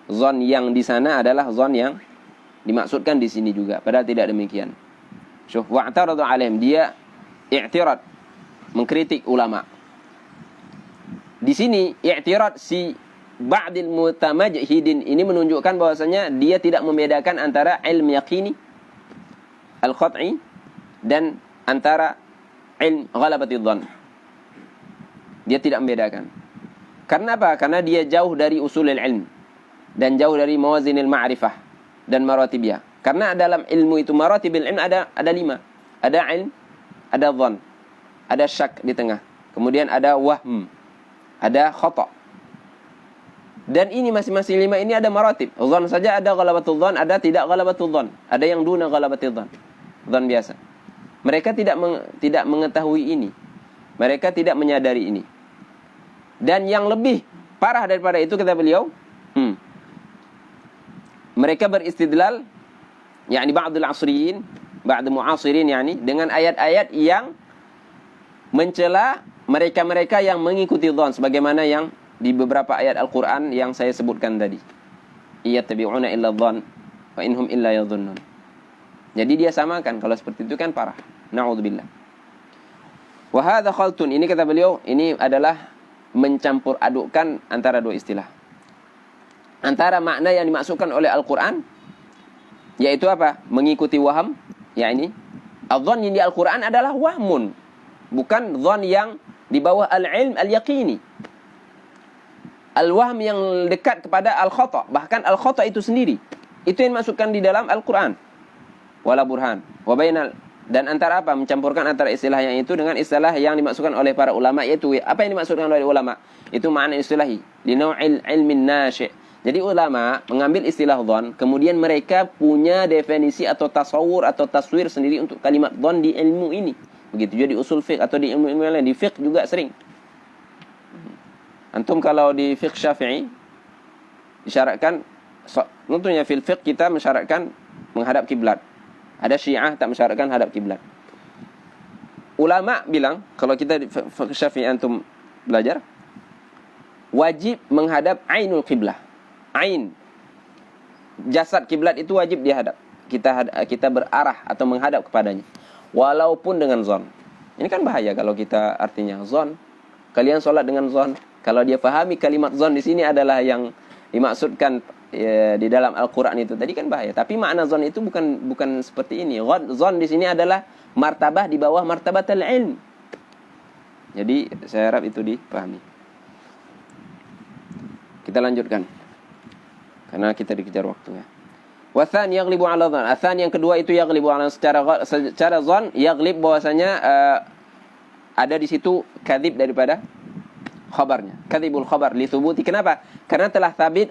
[SPEAKER 1] dhann yang di sana adalah dhann yang dimaksudkan di sini juga, padahal tidak demikian. Syuh, wa'taradu alaihim, dia i'tirad, mengkritik ulama. Di sini i'tirad si ba'dil mutamajhidin, ini menunjukkan bahwasanya dia tidak membedakan antara ilm yaqini al-qat'i dan antara ilm ghalabatidh dhann. Dia tidak membedakan. Karena apa? Karena dia jauh dari usulul ilm dan jauh dari mawazinil ma'rifah dan maratibiyah. Karena dalam ilmu itu maratibil ilm ada 5. Ada ilm, ada dhann, ada syak di tengah. Kemudian ada wahm, ada khata'. Dan ini masing-masing 5 ini ada maratib. Dhann saja ada ghalabatul dhann, ada tidak ghalabatul dhann. Ada yang duna ghalabatul dhann. Dhann biasa. Mereka tidak mengetahui ini. Mereka tidak menyadari ini. Dan yang lebih parah daripada itu kata beliau, mereka beristidlal yakni ba'dul asriyin, ba'd mu'asirin yakni dengan ayat-ayat yang mencela mereka-mereka yang mengikuti dhann sebagaimana yang di beberapa ayat Al-Qur'an yang saya sebutkan tadi. Iyattabi'una illa dhann wa inhum illa yadhunnun. Jadi dia samakan, kalau seperti itu kan parah. Na'udzubillah. Wa hadza khaltun, ini kata beliau, ini adalah mencampur adukkan antara dua istilah. Antara makna yang dimaksudkan oleh Al-Qur'an yaitu apa? Mengikuti waham, yakni adh-dhann yang di Al-Qur'an adalah wahmun, bukan dhann yang di bawah al-ilm al-yaqini. Al-wahm yang dekat kepada al-khata', bahkan al-khata' itu sendiri. Itu yang dimaksudkan di dalam Al-Qur'an. Wala burhan. Wa bainal, dan antara apa? Mencampurkan antara istilah yang itu dengan istilah yang dimaksudkan oleh para ulama, yaitu apa yang dimaksudkan oleh ulama? Itu makna istilahi. Li nau'il ilmin nasyi'. Jadi ulama mengambil istilah dhann, kemudian mereka punya definisi atau tasawur atau taswir sendiri untuk kalimat dhann di ilmu ini. Begitu juga di usul fiqh atau di ilmu-ilmu lain. Di fiqh juga sering. Antum kalau di fiqh Syafi'i disyaratkan, tentunya fil fiqh kita mensyaratkan menghadap kiblat. Ada Syiah tak mensyaratkan hadap kiblat. Ulama bilang kalau kita di fiqh Syafi'i antum belajar wajib menghadap ainul qiblah. Ain jasad kiblat itu wajib dihadap. Kita berarah atau menghadap kepadanya walaupun dengan zon. Ini kan bahaya kalau kita artinya zon. Kalian sholat dengan zon. Kalau dia fahami kalimat zon di sini adalah yang dimaksudkan di dalam Al-Qur'an itu tadi kan bahaya. Tapi makna zon itu bukan seperti ini. Zon di sini adalah martabah di bawah martabatul ilm. Jadi saya harap itu dipahami. Kita lanjutkan. Karena kita dikejar waktunya. Wa tsani yaghlibu 'ala dhann. Tsani yang kedua itu yaghlibu 'ala secara zon, yaghlib bahwasanya ada di situ kadzib daripada khabarnya. Kadzibul khabar li thubuti. Kenapa? Karena telah sabit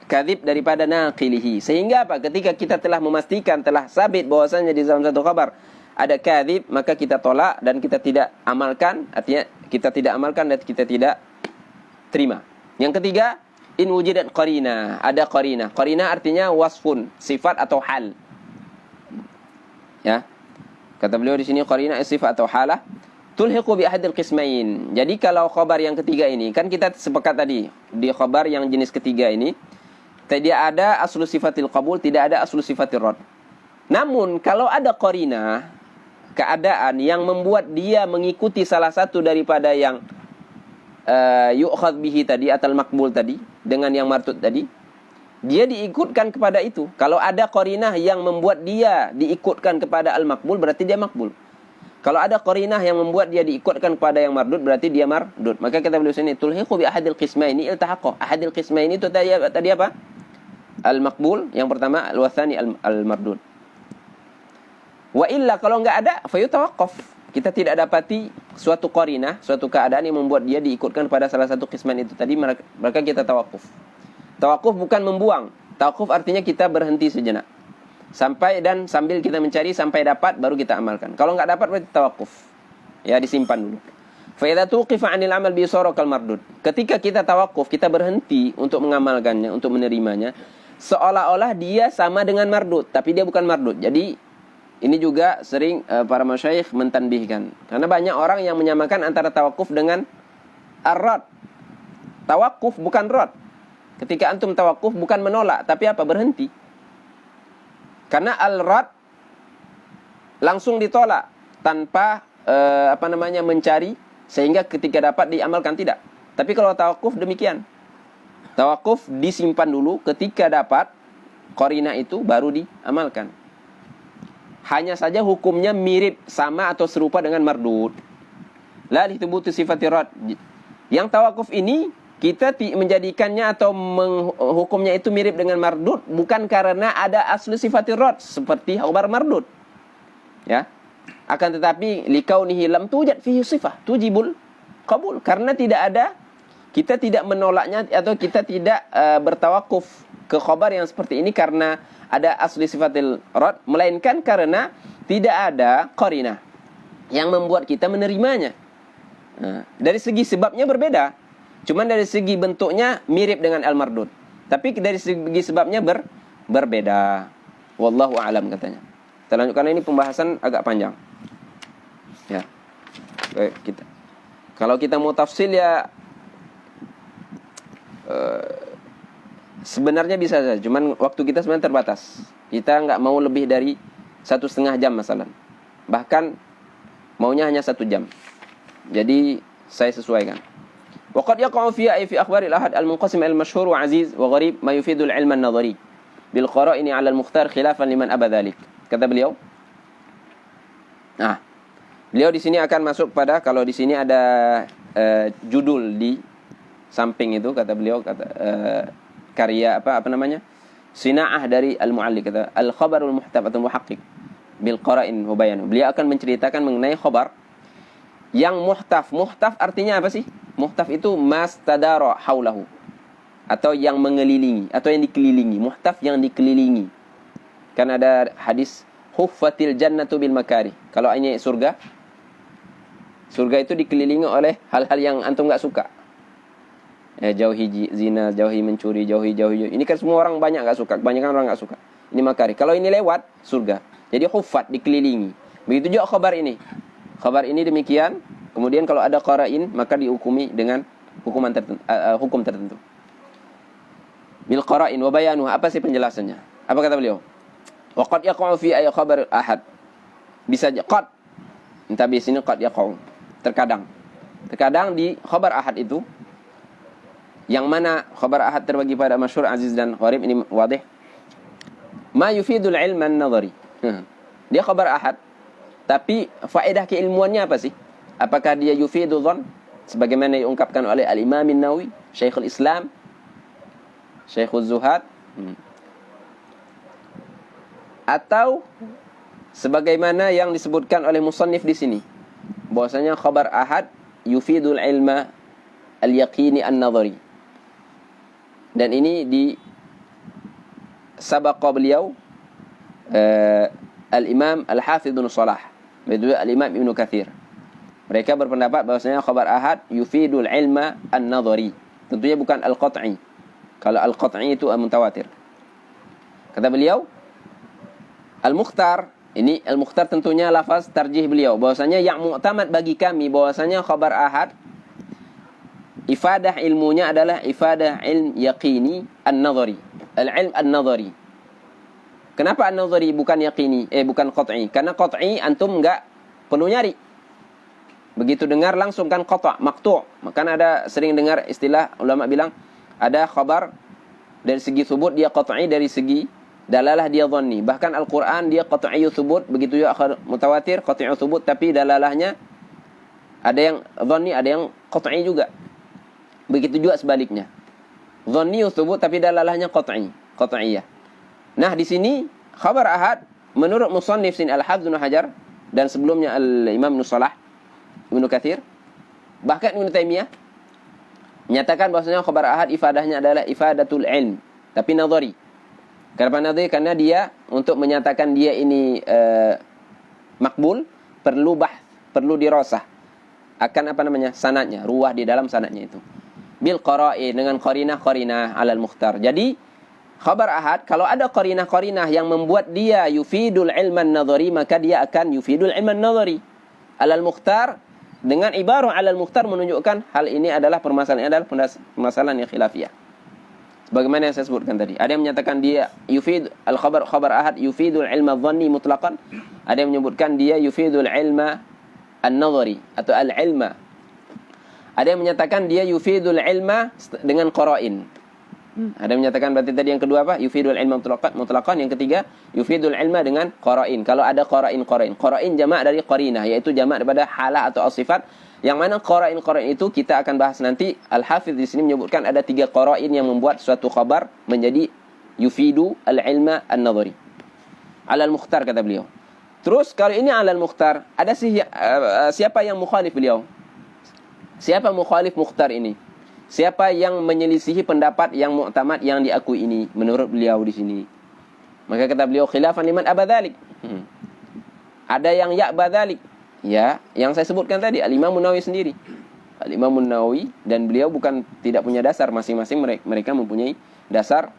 [SPEAKER 1] kadzib daripada naqilihi. Sehingga apa? Ketika kita telah memastikan, telah sabit bahwasanya di dalam satu khabar ada kadzib, maka kita tolak dan kita tidak amalkan. Artinya kita tidak amalkan dan kita tidak terima. Yang ketiga, in wujidat qarina, ada qarina. Qarina artinya wasfun, sifat atau hal. Ya. Kata beliau di sini qarina sifat atau halah. Tulhiqu bi ahadil qismain. Jadi kalau khabar yang ketiga ini, kan kita sepakat tadi di khabar yang jenis ketiga ini tidak ada aslu sifatil qabul, tidak ada aslu sifatil rad. Namun kalau ada qarina, keadaan yang membuat dia mengikuti salah satu daripada yang yu'khadz bihi tadi atau makbul tadi dengan yang martut tadi, dia diikutkan kepada itu. Kalau ada qarinah yang membuat dia diikutkan kepada al-makbul, berarti dia makbul. Kalau ada qarinah yang membuat dia diikutkan kepada yang mardud, berarti dia mardud. Maka kata beliau sini, tulhiqu bi ahadil qismaini iltahaqah. Ahadil qismaini itu tadi apa? Al-makbul yang pertama, al-wathani al-mardud. Wa illa kalau enggak ada, fayutawaqqaf. Kita tidak dapati suatu qarinah, suatu keadaan yang membuat dia diikutkan pada salah satu qisman itu tadi, maka kita tawakuf. Tawakuf bukan membuang. Tawakuf artinya kita berhenti sejenak. Sampai dan sambil kita mencari sampai dapat baru kita amalkan. Kalau enggak dapat berarti tawakuf. Ya, disimpan dulu. Fa idza tuqifa 'anil amal bi sarakal mardud. Ketika kita tawakuf, kita berhenti untuk mengamalkannya, untuk menerimanya, seolah-olah dia sama dengan mardud, tapi dia bukan mardud. Jadi ini juga sering para masyayikh mentanbihkan. Karena banyak orang yang menyamakan antara tawakuf dengan ar-rad. Tawakuf bukan rad. Ketika antum tawakuf bukan menolak, tapi apa? Berhenti. Karena al-rad langsung ditolak tanpa mencari sehingga ketika dapat diamalkan, tidak. Tapi kalau tawakuf demikian. Tawakuf disimpan dulu, ketika dapat qarinah itu baru diamalkan. Hanya saja hukumnya mirip, sama atau serupa dengan mardud. La lithubuti sifatir rad. Yang tawakuf ini kita menjadikannya atau menghukumnya itu mirip dengan mardud bukan karena ada asli sifatir rad seperti khabar mardud. Ya. Akan tetapi likaunihi lam tujad fihi sifah tujibul qabul, karena tidak ada, kita tidak menolaknya atau kita tidak bertawakuf ke khabar yang seperti ini karena ada asli sifatil rad, melainkan karena tidak ada qarinah yang membuat kita menerimanya. Nah, dari segi sebabnya berbeda, cuman dari segi bentuknya mirip dengan al-mardud, tapi dari segi sebabnya berbeda. Wallahu a'lam katanya. Kita lanjut karena ini pembahasan agak panjang. Ya. Baik, kalau kita mau tafsil ya sebenarnya bisa saja, cuman waktu kita sebenarnya terbatas. Kita nggak mau lebih dari 1,5 jam masalah. Bahkan maunya hanya 1 jam. Jadi saya sesuaikan. Waqad yaqa'u fi akhbaril ahad al-munqasim al-mashhur wa aziz wa gharib ma yufidu al-ilm an-nadhari bil qara'ini 'ala al-mukhtar khilafan liman aba dhalik. Kata beliau. Nah, beliau di sini akan masuk pada, kalau di sini ada judul di samping itu, kata beliau, karya apa namanya? Sina'ah dari al-mu'alliq, kata al-khabarul muhtab atau muhaqqiq bil qara'in wa bayan. Beliau akan menceritakan mengenai khabar yang muhtaf. Muhtaf artinya apa sih? Muhtaf itu mastadara haulahu, atau yang mengelilingi atau yang dikelilingi. Muhtaf yang dikelilingi. Kan ada hadis huffatil jannatu bil makari. Kalau ini surga itu dikelilingi oleh hal-hal yang antum enggak suka. Jauhi zina, jauhi mencuri, jauhi. Ini kan semua orang banyak enggak suka, kebanyakan orang enggak suka. Ini makari. Kalau ini lewat surga. Jadi huffat dikelilingi. Begitu juga khabar ini. Khabar ini demikian, kemudian kalau ada qara'in maka dihukumi dengan hukum tertentu. Bil qara'in wa bayanuh, apa sih penjelasannya? Apa kata beliau? Wa qad yaqa'u fi ay khabar ahad. Bisa qad. Tapi sini qad yaqa'u. Terkadang di khabar ahad itu, yang mana khabar ahad terbagi pada masyhur, aziz dan gharib, ini wadih. Ma yufidul ilman nadhari. Dia khabar ahad, tapi faedah keilmuannya apa sih? Apakah dia yufidu dhann sebagaimana diungkapkan oleh Al-Imam An-Nawawi, Syekhul Islam, Syekhul Zuhad, atau sebagaimana yang disebutkan oleh musannif di sini, bahwasanya khabar ahad yufidul ilma al-yaqini an-nadhari. Dan ini di sabaqa beliau Al-Imam Al-Hafidh Ibn Salah, begitu Al-Imam Ibn Kathir. Mereka berpendapat bahwasanya khabar ahad yufidul ilma an-nadhari. Tentunya bukan al-qat'i. Kalau al-qat'i itu mutawatir. Kata beliau, al-mukhtar, ini al-mukhtar tentunya lafaz tarjih beliau, bahwasanya yang mu'tamad bagi kami bahwasanya khabar ahad ifadah ilmunya adalah ifadah ilm yaqini an-nadhari. Al-ilm an-nadhari. Kenapa an-nadhari bukan yaqini? Bukan qat'i. Karena qat'i antum enggak perlu nyari. Begitu dengar langsung kan qata', maqtu'. Maka ada sering dengar istilah ulama bilang ada khabar dari segi thubut dia qat'i, dari segi dalalah dia dhanni. Bahkan Al-Qur'an dia qat'iyyu thubut, begitu juga mutawatir qat'iyyu thubut, tapi dalalahnya ada yang dhanni, ada yang qat'i juga. Begitu juga sebaliknya. Dhanniyyu thubut tapi dalalahnya qat'iyah. Nah, di sini khabar ahad menurut musannif sin Al-Hafidz Ibnu Hajar dan sebelumnya Al-Imam Ibnu Salah, Ibnu Katsir, bahkan Ibnu Taimiyah menyatakan bahwasanya khabar ahad ifadahnya adalah ifadatul ilm, tapi nadhari. Kenapa nadhari? Karena dia untuk menyatakan dia ini makbul perlu bahth, perlu dirasah akan sanadnya, ruwah di dalam sanadnya itu. Bil qara'in, dengan qarinah alal mukhtar. Jadi khabar ahad kalau ada qarinah yang membuat dia yufidul ilman nadhari, maka dia akan yufidul ilman nadhari alal mukhtar. Dengan ibarah alal mukhtar menunjukkan hal ini adalah permasalahan yang khilafiyah. Sebagaimana yang saya sebutkan tadi, ada yang menyatakan dia yufid al-khabar ahad yufidul ilma dhanni mutlaqan, ada yang menyebutkan dia yufidul ilma an-nadhari atau al-ilma. Ada yang menyatakan dia yufidul ilma dengan qara'in. Ada yang menyatakan berarti tadi yang kedua apa? Yufidul ilma mutlaqan. Yang ketiga, yufidul ilma dengan qara'in. Kalau ada qara'in. Qara'in jamak dari qarinah, yaitu jamak daripada halah atau sifat. Yang mana qara'in itu kita akan bahas nanti. Al-Hafidz di sini menyebutkan ada 3 qara'in yang membuat suatu khabar menjadi yufidu al-ilma an-nadhari. Alal mukhtar kata beliau. Terus kalau ini alal mukhtar, ada siapa yang mukhalif beliau? Siapa mukhalif mukhtar ini? Siapa yang menyelisihi pendapat yang mu'tamad yang diakui ini menurut beliau di sini? Maka kata beliau khilafan liman abadzalik. Ada yang ya'badzalik. Ya, yang saya sebutkan tadi Al-Imam Nawawi sendiri. Al-Imam Nawawi dan beliau bukan tidak punya dasar, masing-masing mereka mempunyai dasar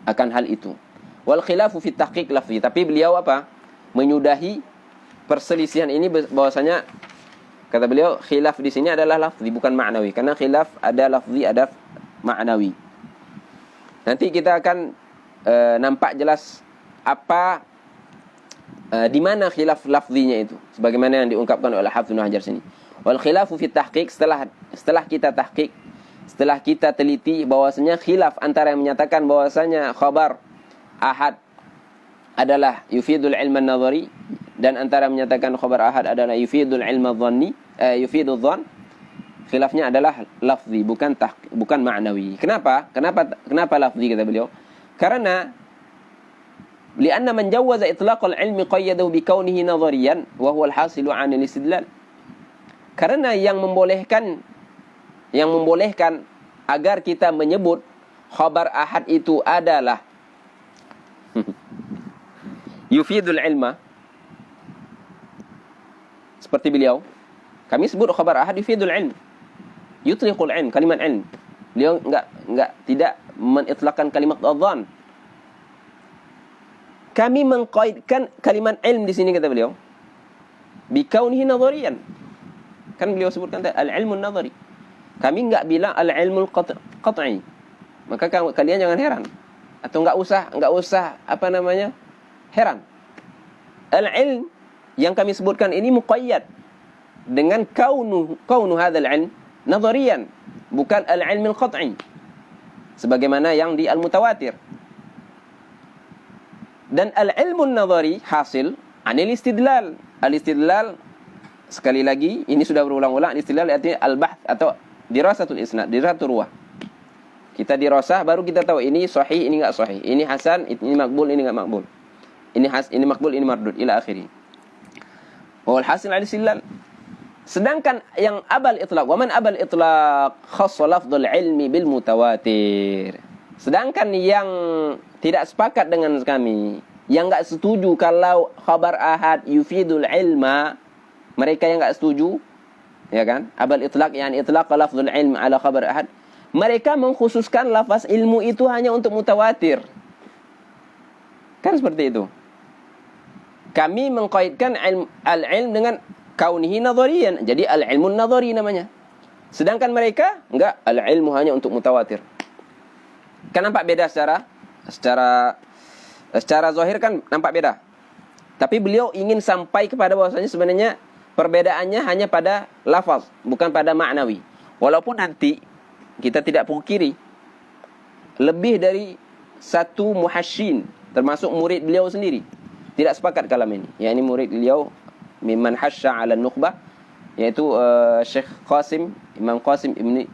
[SPEAKER 1] akan hal itu. Wal khilafu fi tahqiq lafzi, tapi beliau apa? Menyudahi perselisihan ini bahwasanya kata beliau khilaf di sini adalah lafzi bukan ma'nawi, karena khilaf ada lafzi ada ma'nawi. Nanti kita akan nampak jelas apa di mana khilaf lafzinya itu sebagaimana yang diungkapkan oleh Hafidz Ibnu Hajar sini. Wal khilafu fi tahqiq, setelah kita tahqiq, setelah kita teliti bahwasanya khilaf antara yang menyatakan bahwasanya khabar ahad adalah yufidul ilma an-nadhari dan antara menyatakan khabar ahad adalah yufidul ilma dhanni, yufidul dhann, khilafnya adalah lafzi bukan ma'nawi. Kenapa lafzi kata beliau? Karena lianna man jawwaza itlaq al-ilmi qayyadahu bi kaunihi nadhariyan wa huwa al-hasilu 'an al-istidlal. Karena yang membolehkan agar kita menyebut khabar ahad itu adalah yufidul ilma, seperti beliau, kami sebut khabar ahad yufidul ilm, yutliqul ilm, kalimat ilm. Beliau tidak mengitlaqkan kalimat adhan. Kami mengqaidkan kalimat ilm di sini kata beliau bi kaunihi nadhariyan. Kan beliau sebutkan al-ilmu an-nadhari. Kami enggak bilang al-ilmu al-qat'i. Maka kalian jangan heran atau enggak usah heran. Al-ilm yang kami sebutkan ini muqayyad dengan kaunu hadzal ilm nadhariyan, bukan al-ilm al-qat'i. Sebagaimana yang di al-mutawatir. Dan al-ilmu an-nadhari hasil anil istidlal. Al-istidlal sekali lagi ini sudah berulang-ulang, istidlal artinya al-bahth atau dirasatul isnad, dirasatul ruwah. Kita dirasah baru kita tahu ini sahih, ini enggak sahih, ini hasan, ini makbul, ini enggak makbul. Ini makbul, ini mardud ila akhirih. Wal hasil al-istidlal. Sedangkan yang abal itlaq, wa man abal itlaq khassa lafdhul ilmi bil mutawatir. Sedangkan yang tidak sepakat dengan kami, yang enggak setuju kalau khabar ahad yufidul ilma, mereka yang enggak setuju, ya kan? Abal itlaq yani itlaq lafdhul ilm ala khabar ahad. Mereka mengkhususkan lafaz ilmu itu hanya untuk mutawatir. Kan seperti itu. Kami mengkaitkan al-ilm dengan kaunihi nadhariyan. Jadi al-ilmu nadhari namanya. Sedangkan mereka enggak, al-ilmu hanya untuk mutawatir. Kan nampak beda secara zahir kan nampak beda. Tapi beliau ingin sampai kepada bahwasanya sebenarnya perbedaannya hanya pada lafaz, bukan pada ma'nawi. Walaupun nanti kita tidak pungkiri lebih dari satu muhasyin termasuk murid beliau sendiri tidak sepakat kalam ini. Ya, ini murid beliau mimman hasya 'ala an-nukhbah, yaitu Syekh Qasim, Imam Qasim Ibni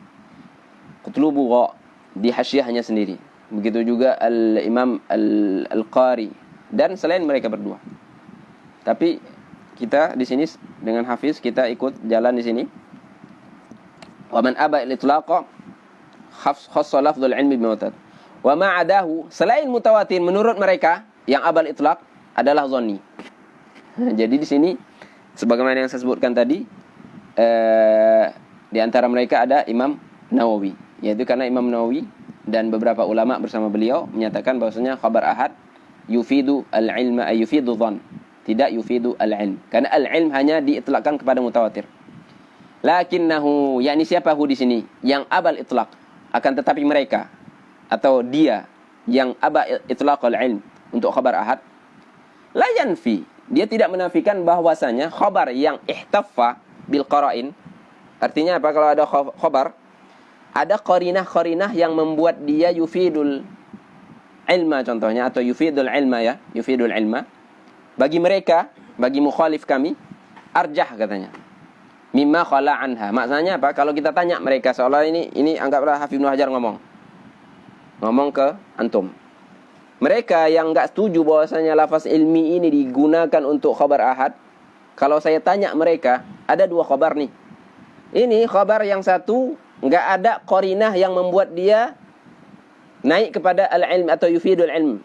[SPEAKER 1] Qutlubugha di hasyiahnya sendiri. Begitu juga al-Imam al-Qari dan selain mereka berdua. Tapi kita di sini dengan Hafiz kita ikut jalan di sini. Wa man aba al-itlaqa khassa lafdhul ilmi bi mutawatir. Wa ma adahu, selain mutawatir menurut mereka yang abal itlaq adalah dhanni. Jadi di sini sebagaimana yang saya sebutkan tadi, di antara mereka ada Imam Nawawi, yaitu karena Imam Nawawi dan beberapa ulama bersama beliau menyatakan bahwasanya khabar ahad yufidu al-ilma ay yufidu dhann, tidak yufidu al-ilm, karena al-ilm hanya diitlaqkan kepada mutawatir. Lakinnahu, yakni siapa hu di sini yang abal itlaq, akan tetapi mereka atau dia yang aba itlaqul ilm untuk khabar ahad, la yanfi, dia tidak menafikan bahwasanya khabar yang ihtaffa bil qara'in, artinya apa, kalau ada khabar ada qarinah-qarinah yang membuat dia yufidul ilma contohnya, atau yufidul ilma ya, yufidul ilma. Bagi mereka, bagi mukhalif kami, arjah katanya. Mimma khala anha. Maksudnya apa? Kalau kita tanya mereka, seolah ini anggaplah Hafidz Ibnu Hajar ngomong ke antum. Mereka yang enggak setuju bahwasanya lafaz ilmi ini digunakan untuk khabar ahad, kalau saya tanya mereka, ada dua khabar nih. Ini khabar yang satu enggak ada qarinah yang membuat dia naik kepada al-ilm atau yufidul ilm.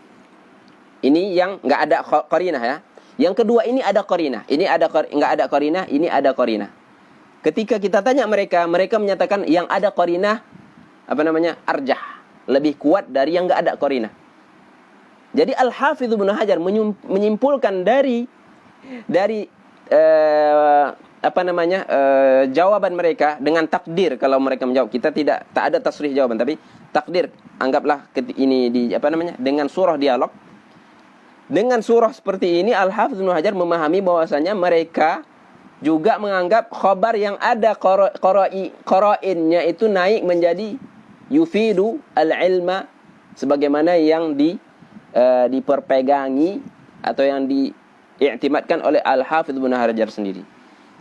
[SPEAKER 1] Ini yang enggak ada qarinah ya. Yang kedua ini ada qarinah. Ini enggak ada qarinah, ini ada qarinah. Ketika kita tanya mereka, mereka menyatakan yang ada qarinah arjah, lebih kuat dari yang enggak ada qarinah. Jadi Al-Hafidz Ibnu Hajar menyimpulkan dari jawaban mereka dengan takdir. Kalau mereka menjawab, kita tak ada tasrih jawaban, tapi takdir. Anggaplah ini dengan surah dialog. Dengan surah seperti ini, Al-Hafidz Ibnu Hajar memahami bahwasanya mereka juga menganggap khabar yang ada qara'innya itu naik menjadi yufidu al-ilma, sebagaimana yang diperpegangi atau yang diiktimadkan oleh Al-Hafidz Ibnu Hajar sendiri.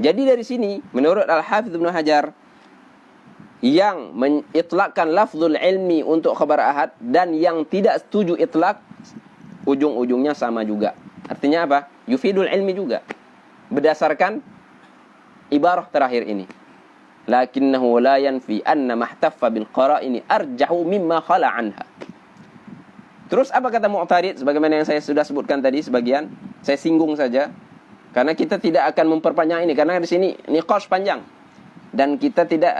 [SPEAKER 1] Jadi dari sini, menurut Al-Hafidz Ibnu Hajar, yang mengitlakkan lafzul ilmi untuk khabar ahad dan yang tidak setuju itlak, ujung-ujungnya sama juga. Artinya apa? Yufidul ilmi juga. Berdasarkan ibarah terakhir ini. Lakinnahu la yanfi anna mahtaffa bil qara'ini arjahu mimma khala anha. Terus apa kata Mu'tarid? Sebagaimana yang saya sudah sebutkan tadi sebagian, saya singgung saja. Karena kita tidak akan memperpanjang ini, karena di sini niqash panjang. Dan kita tidak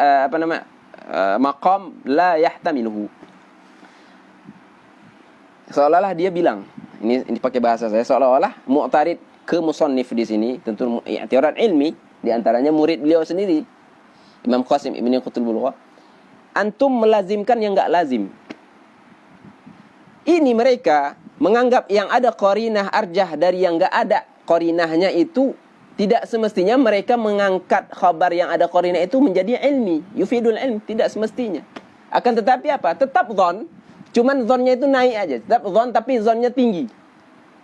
[SPEAKER 1] maqam la yahtamiluhu. Seolah-olah dia bilang, ini pakai bahasa saya, seolah-olah Mu'tarid ke musannif di sini, tentu i'tirat ilmi, di antaranya murid beliau sendiri, Imam Qasim Ibn Qutbul Bulugha. Antum melazimkan yang enggak lazim. Ini mereka menganggap yang ada qarinah arjah dari yang enggak ada qarinahnya itu, tidak semestinya mereka mengangkat khabar yang ada qarinah itu menjadi ilmi, yufidul ilm, tidak semestinya. Akan tetapi apa? Tetap dhon, cuman dhonnya itu naik aja. Tetap dhon tapi dhonnya tinggi.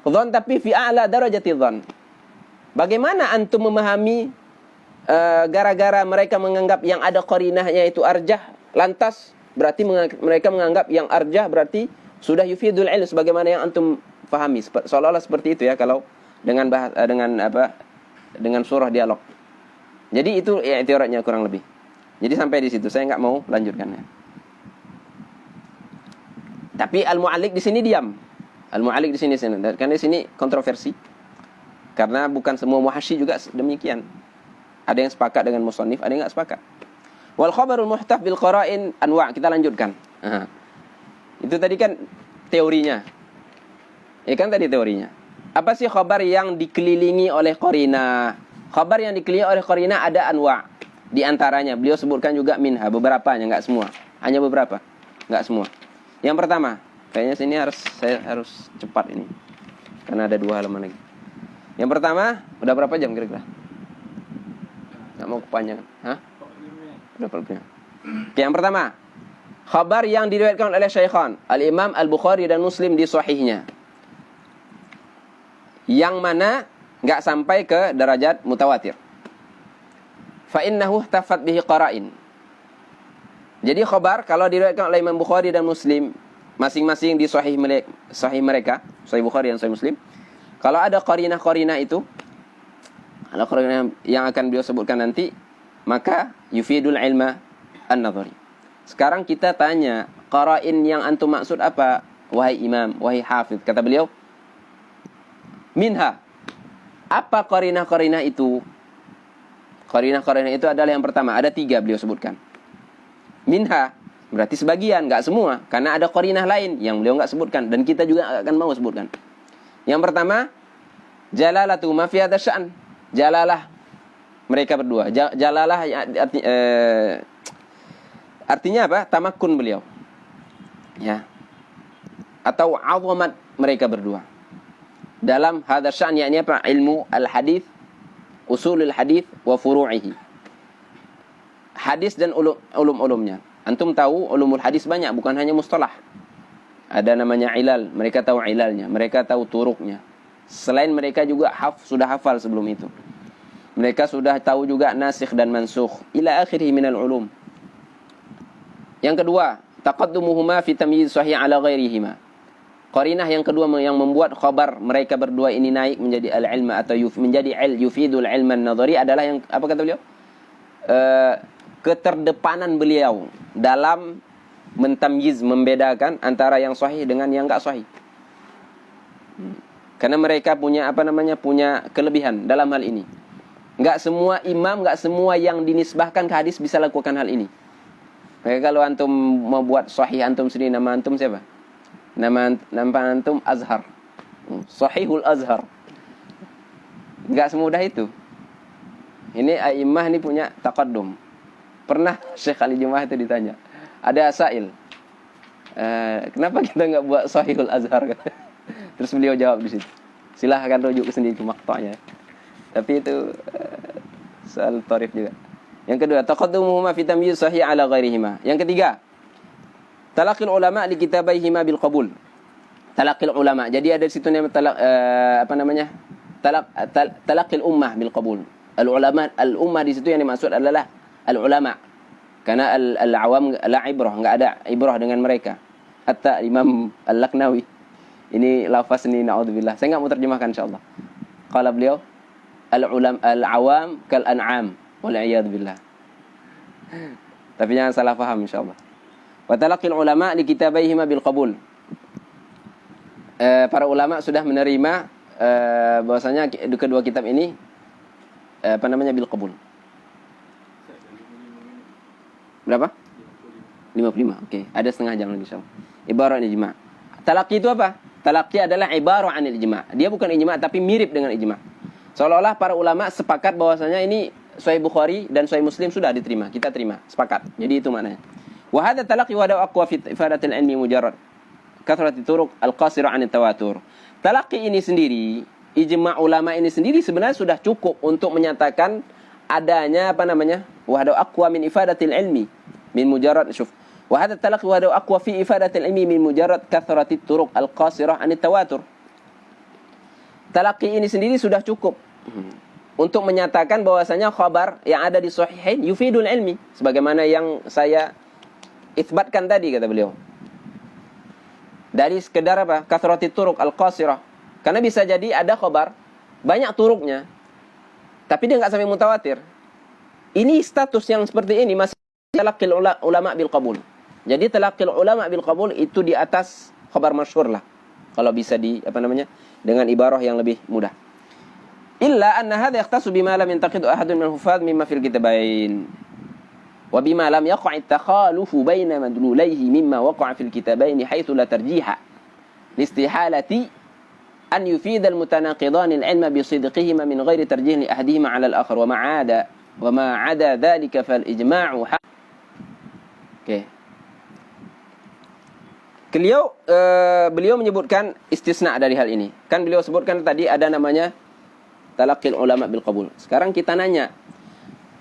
[SPEAKER 1] Dhon tapi fi a'la darajati dhon. Bagaimana antum memahami gara-gara mereka menganggap yang ada qarinahnya itu arjah, lantas berarti mereka menganggap yang arjah berarti sudah yufidul ilm sebagaimana yang antum pahami. Seolah-olah seperti itu ya kalau dengan surah dialog. Jadi itu i'tiradnya kurang lebih. Jadi sampai di situ, saya enggak mau lanjutkan ya. Tapi al-mu'alliq di sini diam. Al-mu'alliq di sini karena di sini kontroversi. Karena bukan semua muhasyi juga demikian. Ada yang sepakat dengan musannif, ada yang enggak sepakat. Wal khabarul muhtaf bil qara'in anwa'. Kita lanjutkan. Itu tadi kan teorinya. Ya kan tadi teorinya. Apa sih khabar yang dikelilingi oleh qarinah? Khabar yang dikelilingi oleh qarinah ada anwa'. Di antaranya beliau sebutkan juga minha, beberapanya, enggak semua. Hanya beberapa, enggak semua. Yang pertama, kayaknya sini saya harus cepat ini. Karena ada 2 halaman lagi. Yang pertama, udah berapa jam kira-kira? Enggak mau kepanjangan. Hah? Udah 45. Oke, yang pertama, khabar yang diriwayatkan oleh Syaikhan, Al-Imam Al-Bukhari dan Muslim di sahihnya. Yang mana enggak sampai ke derajat mutawatir. Fa innahu ihtafat bihi qara'in. Jadi khabar kalau diriwayatkan oleh Imam Bukhari dan Muslim masing-masing di sahih mereka, Sahih Bukhari dan Sahih Muslim, kalau ada qarinah-qarinah itu, ada qarinah yang akan beliau sebutkan nanti, maka yufidul ilma an-nadhari. Sekarang kita tanya, qara'in yang antum maksud apa? Wahai imam, wahai hafidz, kata beliau, minha. Apa qarinah-qarinah itu? Qarinah-qarinah itu adalah yang pertama, ada 3 beliau sebutkan. Minha, berarti sebagian, enggak semua, karena ada qarinah lain yang beliau enggak sebutkan dan kita juga akan mau sebutkan. Yang pertama, jalalatu ma fi hadha sya'n. Jalalah mereka berdua. Jalalah artinya apa? Tamakkun beliau. Ya. Atau azamat mereka berdua. Dalam hadha sya'n, yakni apa? Ilmu al-hadis, usulul hadis wa furu'ihi. Hadis dan ulum-ulumnya. Antum tahu ulumul hadis banyak, bukan hanya mustalah. Ada namanya ilal, mereka tahu ilalnya, mereka tahu turuknya. Selain mereka juga sudah hafal sebelum itu. Mereka sudah tahu juga nasikh dan mansukh ila akhirih minal ulum. Yang kedua, taqaddumuhuma fi tamyiz sahih ala ghairihima. Qarinah yang kedua yang membuat khabar mereka berdua ini naik menjadi al-ilma atau menjadi yufidul ilman nadhari adalah yang apa kata beliau? Keterdepanan beliau dalam mentamyiz, membedakan antara yang sahih dengan yang enggak sahih. Karena mereka punya punya kelebihan dalam hal ini. Enggak semua imam, enggak semua yang dinisbahkan ke hadis bisa lakukan hal ini. Maka kalau antum mau buat sahih antum sendiri, nama antum siapa? Nama antum Azhar. Sahihul Azhar. Enggak semudah itu. Ini a'immah ini punya taqaddum. Pernah Syekh Ali Jumaah itu ditanya, ada sail, kenapa kita enggak buat Sahihul Azhar? Terus beliau jawab di situ, silahkan rujuk sendiri ke maqta'nya. Tapi itu soal tarif juga. Yang kedua, taqaddumuhuma fi tamyiz sahih ala ghairihima. Yang ketiga, talaqil ulama li kitabaihima bil qabul. Talaqil ulama. Jadi ada di situ namanya talaqil ummah bil qabul. Al ulama, al ummah di situ yang dimaksud adalah al ulama. Karena al awam la ibrah, enggak ada ibrah dengan mereka. Hatta Imam Al-Laknawi, ini lafaz ini naudzubillah. Saya enggak mau terjemahkan insyaallah. Qala beliau, al awam kal an'am wal iyad billah. Tapi jangan salah paham insyaallah. Wa talaqil ulama li kitabaihima bil qabul. Para ulama sudah menerima bahwasanya kedua kitab ini bil qabul. Berapa? 55. Oke, ada setengah jam lagi insyaallah. Ibarat ijma'. Talaqi itu apa? Talaqi adalah ibarah anil ijma'. Dia bukan ijma' tapi mirip dengan ijma'. Seolah-olah para ulama sepakat bahwasanya ini Sahih Bukhari dan Sahih Muslim sudah diterima, kita terima, sepakat. Jadi itu maknanya. Wa hadha talaqi wa aqwa fi ifadatil ilmi mujarrad kathrati turuq al-qasira 'an tawatur. Talaqi ini sendiri, ijma' ulama ini sendiri sebenarnya sudah cukup untuk menyatakan adanya wa hadha aqwa min ifadatil ilmi min mujarrad wa hadha talaqi wa hadha aqwa fi ifadatil ilmi min mujarrad kathrati turuq al-qasira 'an tawatur. Talaqi ini sendiri sudah cukup untuk menyatakan bahwasanya khabar yang ada di sahihain yufidul ilmi, sebagaimana yang saya itsbatkan tadi kata beliau. Dari sekedar kathrati turuq al-qasirah. Karena bisa jadi ada khabar banyak turuknya tapi dia enggak sampai mutawatir. Ini status yang seperti ini masih talaqil ulama bil qabul. Jadi talaqil ulama bil qabul itu di atas khabar masyhur lah. Kalau bisa dengan ibarah yang lebih mudah. Illa anna hadha yahtassu bima lam yantaqidu ahadun min al-hufaz mimma fil kitabain. Wa bima lam yaqa' at-takhalufu baina madlulayhi mimma waqa'a fil kitabain haitsu la tarjiha. Listihalati an yufida al-mutanaqidan al-'ilma bi sidqihima min ghairi tarjih li ahadihima 'ala al-akhar wa ma 'ada dhalika fal ijma'u. Oke. Beliau menyebutkan istisna dari hal ini. Kan beliau sebutkan tadi ada namanya talaqil ulama bil qabul. Sekarang kita nanya,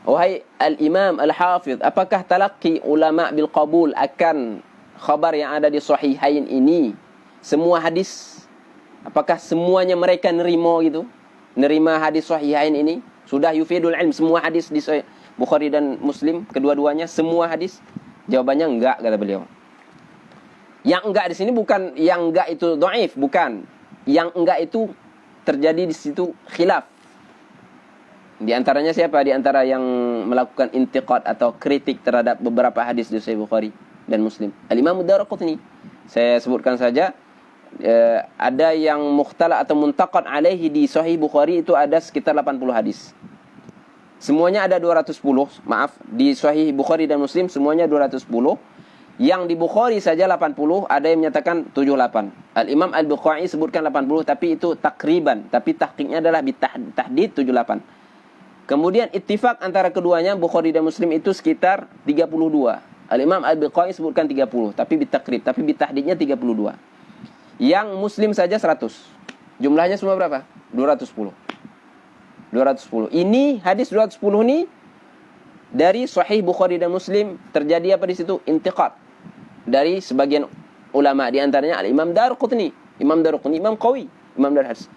[SPEAKER 1] wahai al-imam al-hafidh, apakah talaqi ulama bil qabul akan khabar yang ada di sahihain ini semua hadis? Apakah semuanya mereka nerima gitu? Nerima hadis sahihain ini? Sudah yufidul ilm semua hadis di Sahih Bukhari dan Muslim, kedua-duanya semua hadis? Jawabannya enggak kata beliau. Yang enggak di sini bukan yang enggak itu dhaif, bukan. Yang enggak itu terjadi di situ khilaf. Di antaranya siapa? Di antara yang melakukan intiqad atau kritik terhadap beberapa hadis di Sahih Bukhari dan Muslim, Al-Imam Ad-Darqutni. Saya sebutkan saja, ada yang mukhtala atau muntaqad alaihi di Sahih Bukhari itu ada sekitar 80 hadis. Semuanya ada 210, maaf, di Sahih Bukhari dan Muslim semuanya 210. Yang di Bukhari saja 80, ada yang menyatakan 78. Al-Imam Al-Bukhari sebutkan 80, tapi itu takriban, tapi tahqiqnya adalah bitahdid 78. Kemudian ittifaq antara keduanya Bukhari dan Muslim itu sekitar 32. Al-Imam Al-Bukhari sebutkan 30, tapi bitakrib, tapi bitahdidnya 32. Yang Muslim saja 100. Jumlahnya semua berapa? 210. 210. Ini hadis 210 ini dari Sahih Bukhari dan Muslim terjadi apa di situ? Intiqad dari sebagian ulama, di antaranya Al-Imam Daruqutni, Imam Qawi, Imam Darul Hadis.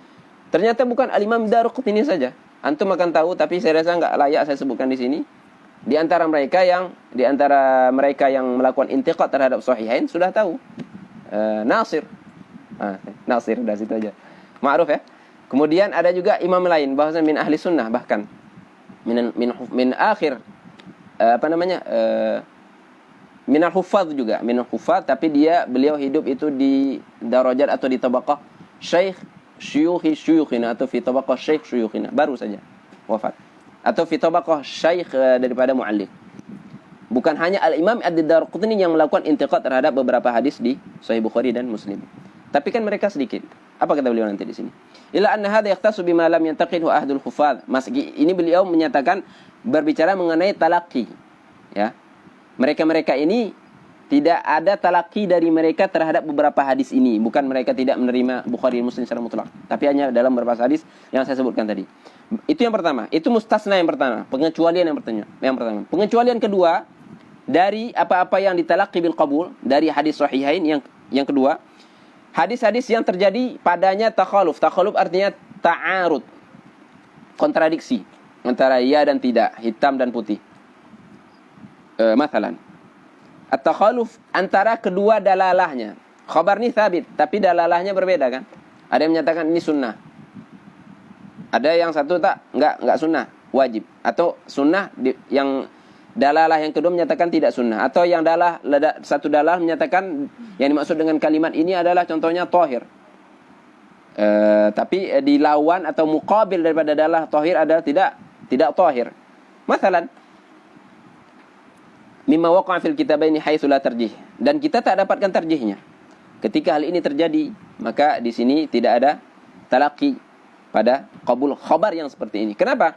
[SPEAKER 1] Ternyata bukan Al-Imam Daruqutni saja. Antum akan tahu, tapi saya rasa enggak layak saya sebutkan di sini. Di antara mereka yang melakukan intiqad terhadap Sahihain sudah tahu. Nasir. Nasir dari situ aja. Ma'ruf ya. Kemudian ada juga imam lain bahwasanya min ahli sunnah, bahkan min akhir minal huffaz juga, minal huffaz, tapi beliau hidup itu di darajat atau di tabaqah syekh syuyukhina atau fi tabaqah syekh syuyukhina, baru saja wafat, atau fi tabaqah syekh daripada muallif. Bukan hanya Al-Imam Ad-Darqutni yang melakukan intiqad terhadap beberapa hadis di Sahih Bukhari dan Muslim. Tapi kan mereka sedikit. Apa kata beliau nanti di sini? Illa anna hadha yahtasu bima lam yantaqidhu ahdul huffaz. Ini beliau menyatakan berbicara mengenai talaqi. Ya. Mereka-mereka ini tidak ada talaqi dari mereka terhadap beberapa hadis ini. Bukan mereka tidak menerima Bukhari dan Muslim secara mutlak, tapi hanya dalam beberapa hadis yang saya sebutkan tadi. Itu yang pertama. Itu mustasna yang pertama, pengecualian yang pertama. Pengecualian kedua dari apa-apa yang ditalaqi bil qabul dari hadis sahihain yang kedua, hadis-hadis yang terjadi padanya takhaluf. Takhaluf artinya ta'arud, kontradiksi antara ya dan tidak, hitam dan putih. Mathalan, at-takhaluf antara kedua dalalahnya. Khabar ni thabit, tapi dalalahnya berbeda kan? Ada yang menyatakan ini sunnah. Ada yang satu enggak sunnah, wajib. Atau sunnah yang dalalah yang kedua menyatakan tidak sunnah. Atau yang satu dalalah menyatakan yang dimaksud dengan kalimat ini adalah contohnya tahir. Tapi dilawan atau muqabil daripada dalalah tahir adalah tidak tahir. Mathalan, mimma waqa'a fil kitabaini haitsu la tarjih, dan kita tak dapatkan tarjihnya. Ketika hal ini terjadi, maka di sini tidak ada talaqi pada qabul khabar yang seperti ini. Kenapa?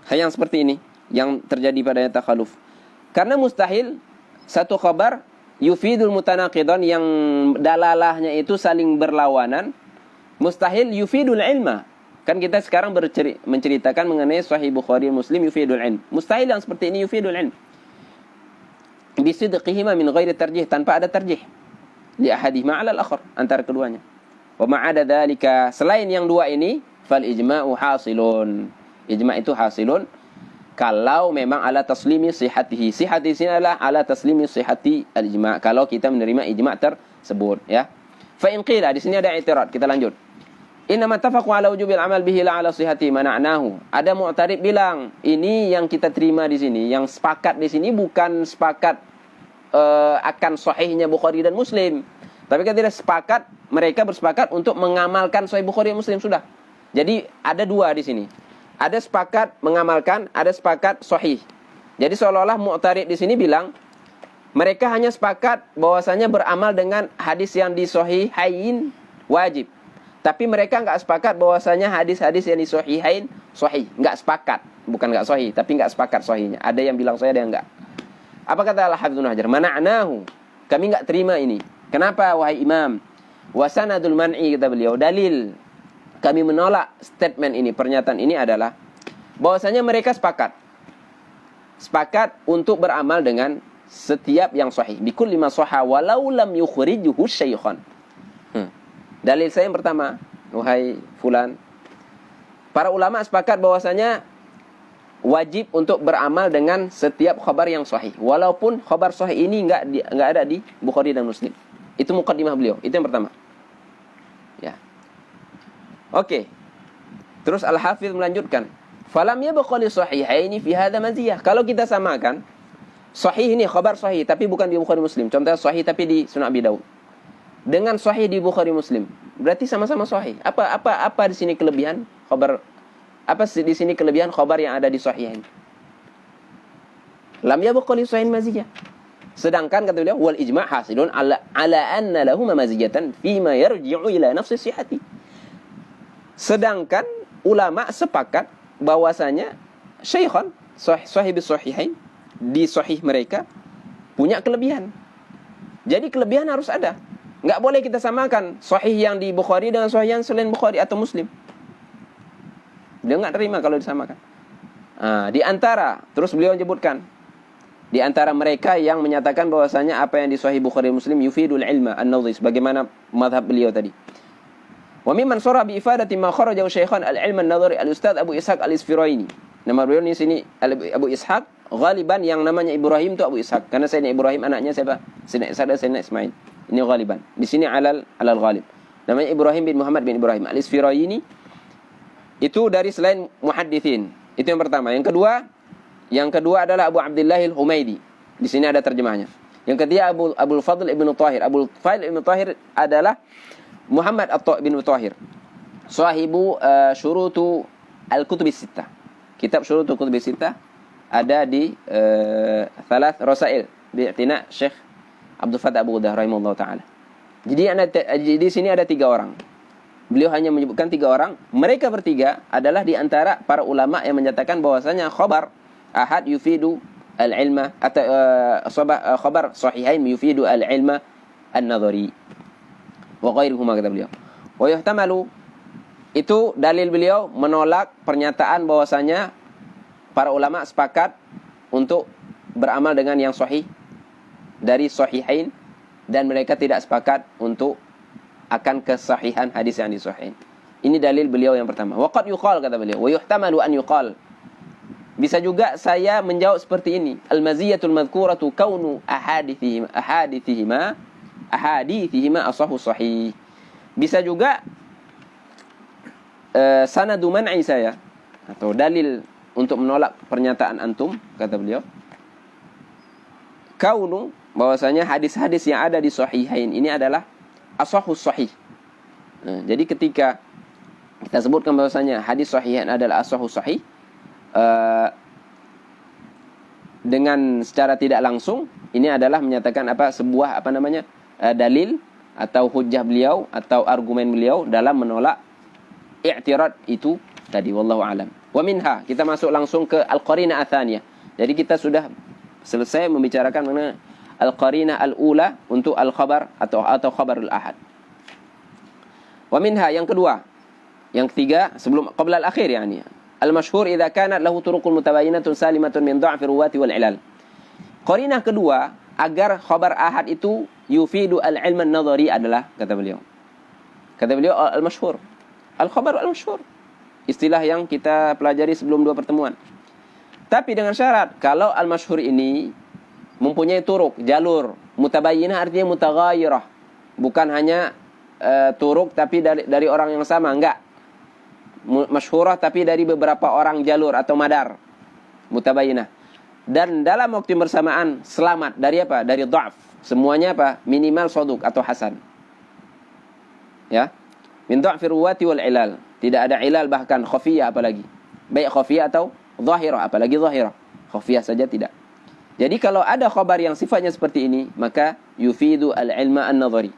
[SPEAKER 1] Hal yang seperti ini yang terjadi pada takhaluf. Karena mustahil satu khabar yufidul mutanaqidan yang dalalahnya itu saling berlawanan, mustahil yufidul ilma. Kan kita sekarang menceritakan mengenai Sahih Bukhari Muslim yufidul ilm. Mustahil yang seperti ini yufidul ilm. Bisidqihima min ghairi tarjih, tanpa ada tarjih li ahadihima 'ala al-akhar, antara keduanya. Wa ma'ada dzalika, selain yang dua ini, fal ijma'u hasilun. Ijma' itu hasilun kalau memang ala taslimi sihhatihi. Sihhat di sini adalah ala taslimi sihhati al-ijma', kalau kita menerima ijma' tersebut ya. Fa in qila, di sini ada i'tirad, kita lanjut. Inna mattafaqu ala wujubil amal bihi la ala sihhati mana'nahu. Ada mu'tarid bilang, ini yang kita terima di sini, yang sepakat di sini bukan sepakat akan sahihnya Bukhari dan Muslim. Tapi kan tidak sepakat, mereka bersepakat untuk mengamalkan Sahih Bukhari dan Muslim sudah. Jadi ada dua di sini. Ada sepakat mengamalkan, ada sepakat sahih. Jadi seolah-olah mu'tarid di sini bilang mereka hanya sepakat bahwasanya beramal dengan hadis yang di sahihain wajib. Tapi mereka enggak sepakat bahwasanya hadis-hadis yang di sahihain sahih. Enggak sepakat, bukan enggak sahih, tapi enggak sepakat sahihnya. Ada yang bilang sahih, ada yang enggak. Apa kata Al-Hafidz Ibnu Hajar? Mana'nahu, kami enggak terima ini. Kenapa wahai Imam? Wa sanadul man'i, kata beliau, dalil kami menolak statement ini, pernyataan ini adalah bahwasanya mereka sepakat untuk beramal dengan setiap yang sahih. Bikulli ma sahha walau lam yukhrijuhu syaikhan. Dalil saya yang pertama, wahai fulan, para ulama sepakat bahwasanya wajib untuk beramal dengan setiap khabar yang sahih, walaupun khabar sahih ini enggak ada di Bukhari dan Muslim. Itu muqaddimah beliau, itu yang pertama. Ya. Oke. Terus Al-Hafidz melanjutkan, falam yabqa li sahihaini fi hadha maziyah. Kalau kita samakan sahih ini khabar sahih tapi bukan di Bukhari Muslim, contohnya sahih tapi di Sunan Abi Daud, dengan sahih di Bukhari Muslim, berarti sama-sama sahih. Apa di sini kelebihan khabar? Apa di sini kelebihan khabar yang ada di sahihain? Lam yabqa li sahihain maziyah. Sedangkan kata beliau wal ijma' hasilun ala anna lahu maziyatan fima yarji'u ila nafsi sihhati. Sedangkan ulama sepakat bahwasanya syaikhan sahih sahihain di sahih mereka punya kelebihan. Jadi kelebihan harus ada. Enggak boleh kita samakan sahih yang di Bukhari dengan sahih yang selain Bukhari atau Muslim. Dia enggak terima kalau disamakan. Di antara, terus beliau menyebutkan, di antara mereka yang menyatakan bahwasanya apa yang di Sahih Bukhari Muslim yufidul ilma an-nadhi, bagaimana mazhab beliau tadi. Wa mimman sarah bi ifadati ma kharajahu syaikhan al-ilm an-nadhari al-ustaz Abu Ishaq al-Isfiraini. Nama beliau di sini Abu Ishaq, ghaliban yang namanya Ibrahim itu Abu Ishaq, karena Sayyidina Ibrahim anaknya siapa? Sayyidina Ishaq dan Sayyidina Ismail. Ini ghaliban. Di sini alal ghalib. Namanya Ibrahim bin Muhammad bin Ibrahim al-Isfiraini. Itu dari selain muhadditsin. Itu yang pertama. Yang kedua adalah Abu Abdullah al-Humaidi. Di sini ada terjemahnya. Yang ketiga Abul Fadl ibn Tahir. Abul Fadl ibn Tahir adalah Muhammad ibn Tahir. Sahibu syurutu al-kutub sittah. Kitab syurutu al-kutub sittah ada di Thalath Rasail bi'tina Syekh Abdul Fattah Abu Udah rahimahullah taala. Jadi di sini ada 3 orang. Beliau hanya menyebutkan 3 orang. Mereka bertiga adalah di antara para ulama yang menyatakan bahwasanya khabar ahad yufidu al-ilma atau khabar sahihain yufidu al-ilma an-nadhari wa ghairuhuma, kata beliau. Wa yuhtamalu, itu dalil beliau menolak pernyataan bahwasanya para ulama sepakat untuk beramal dengan yang sahih dari sahihain, dan mereka tidak sepakat untuk akan kesahihan hadis yang disahihin. Ini dalil beliau yang pertama. Wa qad yuqal, kata beliau, wa yuhtamalu an yuqal, bisa juga saya menjawab seperti ini. Al-maziyatul madhkuratu kaunu ahadithihima asahu sahih. Bisa juga sanadu man'i saya, atau dalil untuk menolak pernyataan antum, kata beliau, kaunu, bahwasanya hadis-hadis yang ada di sahihain ini adalah asahu sahih. Jadi ketika kita sebutkan bahwasanya hadis sahihain adalah asahu sahih, dengan secara tidak langsung ini adalah menyatakan sebuah dalil atau hujjah beliau atau argumen beliau dalam menolak i'tirad itu tadi, wallahu alam. Wa minha, kita masuk langsung ke al-qarinah atsaniyah. Jadi kita sudah selesai membicarakan mengenai al-qarinah al-ula untuk al-khabar atau khabarul ahad. Wa minha, yang kedua, yang ketiga sebelum qabla al-akhir, yani al-masyhur idza kanat lahu turuqul mutabayyinatun salimatun min dha'fi ruwati wal ilal. Qarinah kedua agar khabar ahad itu yufidu al-ilm an-nadhari adalah, kata beliau al-masyhur, al-khabar al-masyhur, istilah yang kita pelajari sebelum 2 pertemuan. Tapi dengan syarat kalau al-masyhur ini mempunyai turuk, jalur, mutabayyinah artinya mutaghayyirah, bukan hanya turuk tapi dari orang yang sama, enggak. Masyhurah tapi dari beberapa orang jalur atau madar, mutabayyinah. Dan dalam waktu yang bersamaan selamat dari apa? Dari dha'f. Semuanya minimal saduq atau hasan. Ya. Min dha'fi ruwati wal ilal. Tidak ada ilal, bahkan khafiyah apalagi. Baik khafiyah atau zahirah, apalagi zahirah. Khafiyah saja tidak. Jadi kalau ada khabar yang sifatnya seperti ini, maka yufidu al-ilma an-nadhari.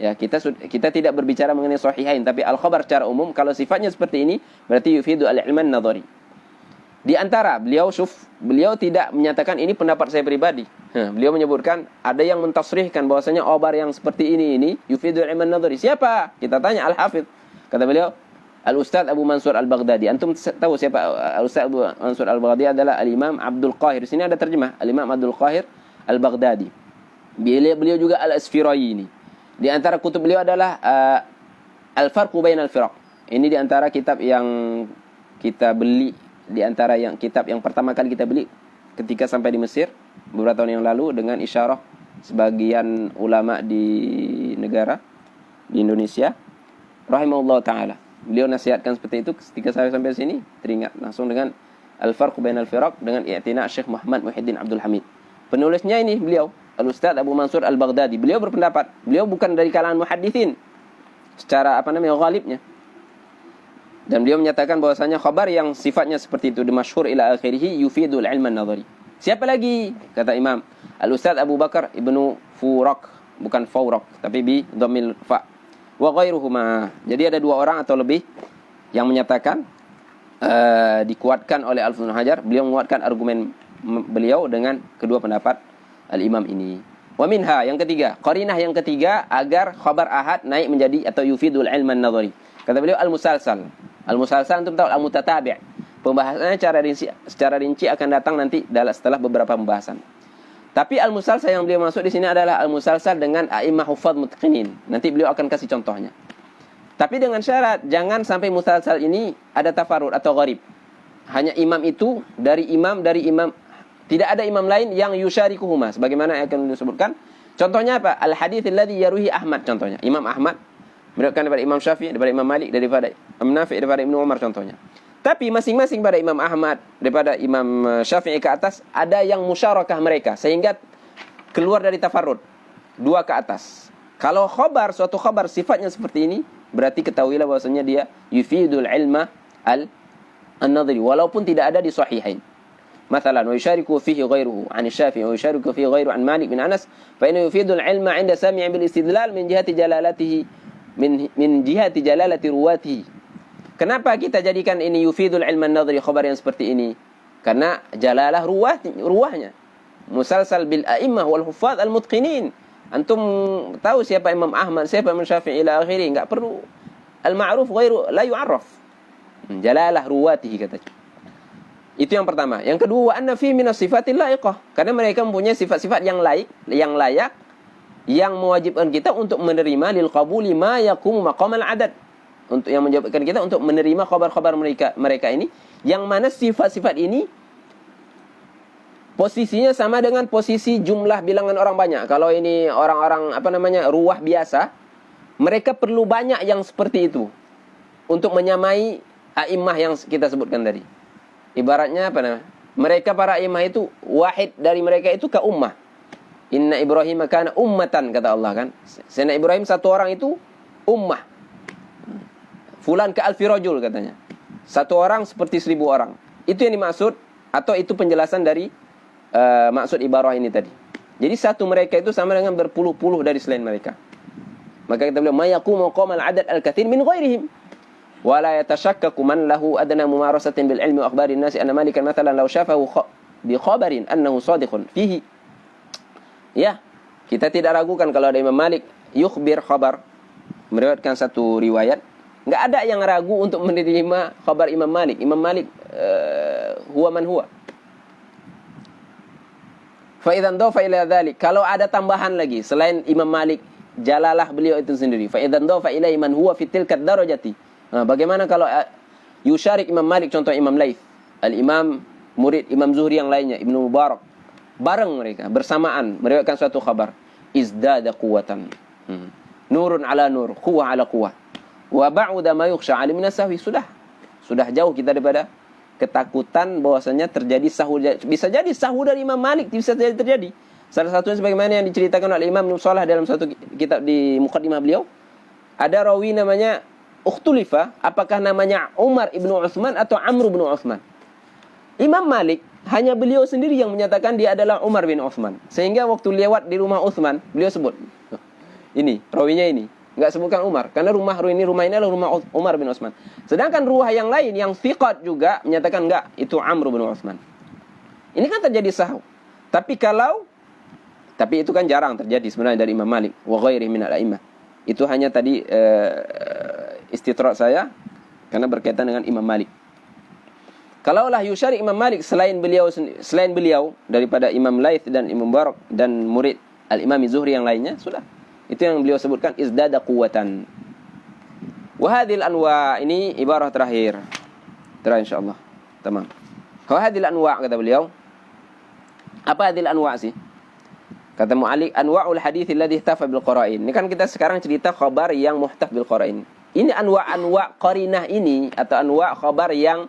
[SPEAKER 1] Ya, kita tidak berbicara mengenai sahihain, tapi al-khabar secara umum kalau sifatnya seperti ini berarti yufidu al-ilman nadhari. Di antara beliau tidak menyatakan ini pendapat saya pribadi. Beliau menyebutkan ada yang mentasrihkan bahwasanya khabar yang seperti ini yufidu al-ilman nadhari. Siapa? Kita tanya al-hafidz. Kata beliau al-Ustaz Abu Mansur al-Baghdadi. Antum tahu siapa al-Ustaz Abu Mansur al-Baghdadi? Adalah al-Imam Abdul Qahir. Sini ada terjemah, al-Imam Abdul Qahir al-Baghdadi. Beliau juga al-Asfiraini. Di antara kutub beliau adalah Al-Farqu Bainal Firaq. Ini di antara kitab yang kita beli, di antara yang kitab yang pertama kali kita beli ketika sampai di Mesir beberapa tahun yang lalu, dengan isyarah sebagian ulama di negara di Indonesia rahimahullah taala. Beliau nasihatkan seperti itu. Ketika saya sampai sini teringat langsung dengan Al-Farqu Bainal Firaq dengan i'tina Syekh Muhammad Muhyiddin Abdul Hamid. Penulisnya ini beliau Al-Ustaz Abu Mansur al-Baghdadi. Beliau berpendapat, beliau bukan dari kalangan muhadditsin secara ghalibnya. Dan beliau menyatakan bahwasanya khabar yang sifatnya seperti itu, masyhur ila akhirih, yufidul ilman nadhari. Siapa lagi? Kata Imam Al-Ustaz Abu Bakar Ibnu Furaq, bukan Fawraq, tapi bi dhammil fa. Wa ghairuhuma. Jadi ada 2 orang atau lebih yang menyatakan dikuatkan oleh Al-Hafidz Ibnu Hajar. Beliau menguatkan argumen beliau dengan kedua pendapat al-imam ini. Wa minha, yang ketiga, qarinah yang ketiga agar khabar ahad naik menjadi atau yufidul ilman nadhari. Kata beliau al-musalsal. Al-musalsal antum tahu al-mutatabi'. Pembahasannya secara rinci akan datang nanti setelah beberapa pembahasan. Tapi al-musalsal yang beliau masuk di sini adalah al-musalsal dengan a'immah huffaz mutqinin. Nanti beliau akan kasih contohnya. Tapi dengan syarat jangan sampai musalsal ini ada tafarrud atau gharib. Hanya imam itu dari imam, tidak ada imam lain yang yusyarikuhuma sebagaimana yang akan disebutkan. Contohnya apa? Al-hadits alladhi yaruhi Ahmad contohnya. Imam Ahmad meriwayatkan daripada Imam Syafi'i, daripada Imam Malik, daripada Imam Nafi', daripada Ibnu Umar contohnya. Tapi masing-masing pada Imam Ahmad, daripada Imam Syafi'i ke atas, ada yang musyarakah mereka sehingga keluar dari tafarrud. Dua ke atas. Kalau suatu khabar sifatnya seperti ini, berarti ketahuilah bahwasanya dia yufidul ilma al-nadhri walaupun tidak ada di sahihain. Mathalan, wa yushariku fihi ghairuhu 'an Syafi'i wa yushariku fihi ghairu 'an Malik bin Anas, fa inna yufidul ilma 'inda sami'in bil istidlal min jihati jalalatihi min jihati jalalati ruwatihi. Kenapa kita jadikan ini yufidul ilman nadhri khabar yang seperti ini? Karena jalalah ruwahnya. Musalsal bil a'immah wal huffaz al mutqinin. Antum tahu siapa Imam Ahmad, siapa Imam Syafi'i ila akhiri, enggak perlu al-ma'ruf ghairu la yu'arraf. Jalalah ruwatihi katanya. Itu yang pertama. Yang kedua, wa anna fi minas sifatil laiqah. Karena mereka mempunyai sifat-sifat yang layak yang mewajibkan kita untuk menerima lil qabuli ma yaqumu maqamal adad. Untuk yang menjawabkan kita untuk menerima khabar-khabar mereka ini, yang mana sifat-sifat ini posisinya sama dengan posisi jumlah bilangan orang banyak. Kalau ini orang-orang ruwah biasa, mereka perlu banyak yang seperti itu untuk menyamai a'immah yang kita sebutkan tadi. Ibaratnya mereka para a'immah itu wahid dari mereka itu ka ummah. Inna Ibrahim kana ummatan kata Allah kan. Sayyidina Ibrahim satu orang itu ummah. Fulan ke alfi rajul katanya. Satu orang seperti 1000 orang. Itu yang dimaksud atau itu penjelasan dari maksud ibarah ini tadi. Jadi satu mereka itu sama dengan berpuluh-puluh dari selain mereka. Maka kita bilang mayaqumu qamal adad al-katsir min ghairihim. Wa la yatashakkaku man lahu adna mumarasatin bil ilmi wa akhbarin nasi anna malikan mathalan law syafahu bi khabarin annahu shadiqun fihi. Ya, kita tidak ragukan kalau ada Imam Malik yukhbir khabar, meriwayatkan satu riwayat, enggak ada yang ragu untuk menerima khabar Imam Malik. Imam Malik huwa man huwa. Fa idzan dhafa ila dzalik, kalau ada tambahan lagi selain Imam Malik, jalalah beliau itu sendiri. Fa idzan dhafa ilaihi man huwa fi tilka darajati. Bagaimana kalau yusyarik Imam Malik, contoh Imam Laits, al-Imam murid Imam Zuhri yang lainnya, Ibnu Mubarak, bareng mereka bersamaan meriwayatkan suatu khabar, izdada quwwatan. Nurun ala nur, quwwah ala quwwah. Wa ba'uda ma yukhsha 'ala min as-sahwi, sudah jauh kita daripada ketakutan bahwasanya terjadi sahwu. Bisa jadi sahwu dari Imam Malik, bisa terjadi. Salah satunya sebagaimana yang diceritakan oleh Imam Ibnu Shalah dalam satu kitab di muqaddimah beliau. Ada rawi namanya Ukhtulifa, apakah namanya Umar ibnu Utsman atau Amr ibnu Utsman. Imam Malik hanya beliau sendiri yang menyatakan dia adalah Umar bin Utsman. Sehingga waktu lewat di rumah Utsman, beliau sebut ini, rawinya ini. Enggak sebutkan Umar, karena rumah ini adalah rumah Umar bin Utsman. Sedangkan ruwah yang lain yang thiqat juga menyatakan enggak, itu Amr bin Utsman. Ini kan terjadi sahwu. Tapi itu kan jarang terjadi sebenarnya dari Imam Malik wa ghairihi min al-a'immah. Itu hanya tadi istitrak saya karena berkaitan dengan Imam Malik. Kalaulah yusyari Imam Malik selain beliau daripada Imam Laits dan Imam Mubarak dan murid Al-Imam Zuhri yang lainnya, sudah. Itu yang beliau sebutkan izdada quwwatan. Wa hadhil anwa, ini ibarah terakhir insyaallah. Tamam. Wa hadhil anwa kata beliau. Apa hadhil anwa sih? Kata mu'alliq, anwa'ul hadits alladhi ihtafa bil qara'in. Ini kan kita sekarang cerita khabar yang muhtaf bil qara'in. Ini anwa' qarinah ini atau anwa' khabar yang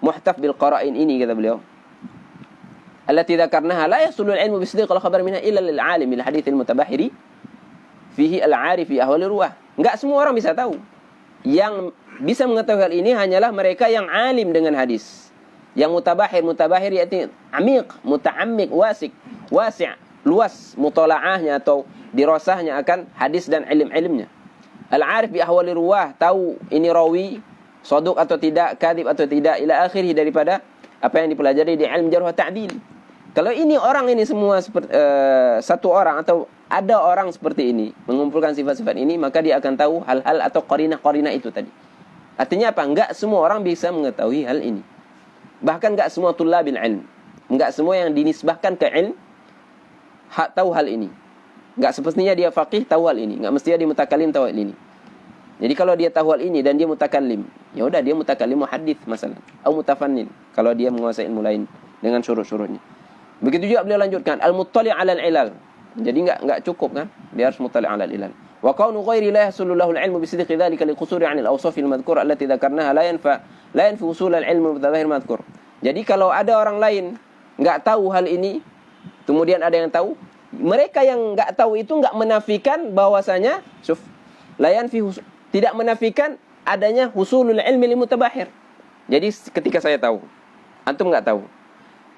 [SPEAKER 1] muhtaf bil qara'in ini kata beliau. Allati dzakarnaha la yahsulu al-'ilmu bi sidqi al-khabar minha illa lil 'alim bil hadits al-mutabahiri fihi al-'arif fi ahwali ruwah. Enggak semua orang bisa tahu. Yang bisa mengetahui hal ini hanyalah mereka yang alim dengan hadis. Yang mutabahir yaitu amiq, muta'ammik, wasi', luas mutalaahnya atau dirasahnya akan hadis dan ilm-ilmnya. Al-'arif bi ahwali ruwah, tahu ini rawi saduq atau tidak, kadhib atau tidak, ila akhirih, daripada apa yang dipelajari di ilmu jarh wa ta'dil. Kalau ini orang ini semua satu orang atau ada orang seperti ini mengumpulkan sifat-sifat ini, maka dia akan tahu hal-hal atau qarinah-qarinah itu tadi. Artinya apa? Enggak semua orang bisa mengetahui hal ini. Bahkan enggak semua tullabil ilm. Enggak semua yang dinisbahkan ke ilm tahu hal ini. Enggak semestinya dia faqih tahu hal ini. Enggak mestinya dia mutakallim tahu hal ini. Jadi kalau dia tahu hal ini dan dia mutakallim, ya udah dia mutakallim muhaddits masalah atau mutafannin kalau dia menguasai ilmu lain dengan syurut-syurutnya. Begitu juga beliau lanjutkan al-muttali' 'ala al-ilal. Jadi enggak cukup kan? Dia harus muttali' 'ala al-ilal. Wa kaunu ghairi la yahsulu lahu al-'ilmu bi sidqi dhalika li qusuri 'an al-awsaf al-madhkura allati dhakarnaha la yanfi usul al-'ilm bi dhahir madhkur. Jadi kalau ada orang lain enggak tahu hal ini, kemudian ada yang tahu, mereka yang enggak tahu itu enggak menafikan bahwasanya la yanfi tidak menafikan adanya husulul ilmi li mutabahir. Jadi ketika saya tahu, antum enggak tahu.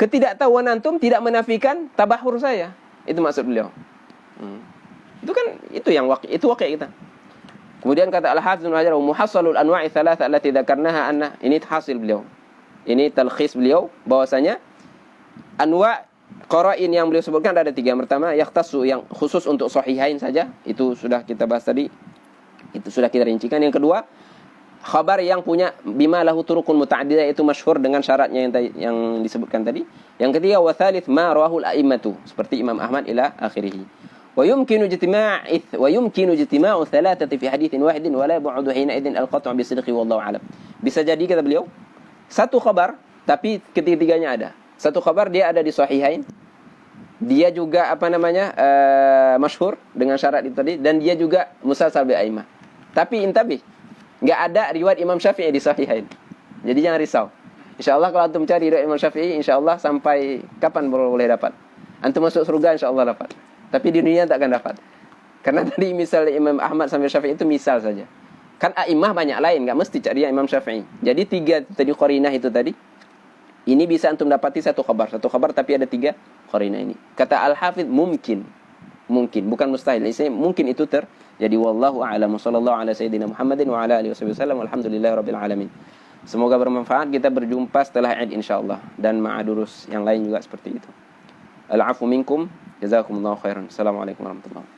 [SPEAKER 1] Ketidaktahuan antum tidak menafikan tabahur saya. Itu maksud beliau. Itu kan itu yang itu waqi' kita. Kemudian kata Al-Hafidz Ibnu Hajar, muhassalul anwa'i thalatha allati dzakarnaha anna, ini hasil beliau. Ini talkhis beliau bahwasanya anwa' qara'in yang beliau sebutkan ada 3. Yang pertama yahtassu, yang khusus untuk sahihain saja. Itu sudah kita bahas tadi. Itu sudah kita rincikan. Yang kedua, khabar yang punya bima lahu turuqun muta'addidah, itu masyhur dengan syaratnya yang disebutkan tadi. Yang ketiga, wa tsalits ma rawahul a'immatu, seperti Imam Ahmad ila akhirih. Wa yumkinu ijtima'u thalathati fi haditsin wahidin wa la yab'udu hina idzin al-qat'u bi sidqi wallahu a'lam. Bisa jadi kata beliau, satu khabar tapi ketiga-tiganya ada. Satu khabar dia ada di sahihain. Dia juga masyhur dengan syarat itu tadi, dan dia juga musalsal bi a'immah. Tapi intabih, enggak ada riwayat Imam Syafi'i di sahihain. Jadi jangan risau. Insyaallah kalau antum cari riwayat Imam Syafi'i, insyaallah sampai kapan boleh dapat. Antum masuk surga insyaallah dapat. Tapi di dunia tak akan dapat. Karena tadi misal Imam Ahmad sampai Syafi'i itu misal saja. Kan a'immah banyak lain, enggak mesti cari yang Imam Syafi'i. Jadi 3 tadi qarinah itu tadi. Ini bisa antum dapati satu khabar tapi ada 3 qarinah ini. Kata Al-Hafidz mungkin, bukan mustahil. Ini mungkin itu terjadi. Wallahu a'lam. Sallallahu ala sayyidina Muhammadin wa ala alihi wasallam. Alhamdulillahirabbil alamin. Semoga bermanfaat. Kita berjumpa setelah Id insyaallah, dan ma'adurus yang lain juga seperti itu. Al-'afwu minkum. Jazakumullahu khairan. Assalamualaikum warahmatullahi wabarakatuh.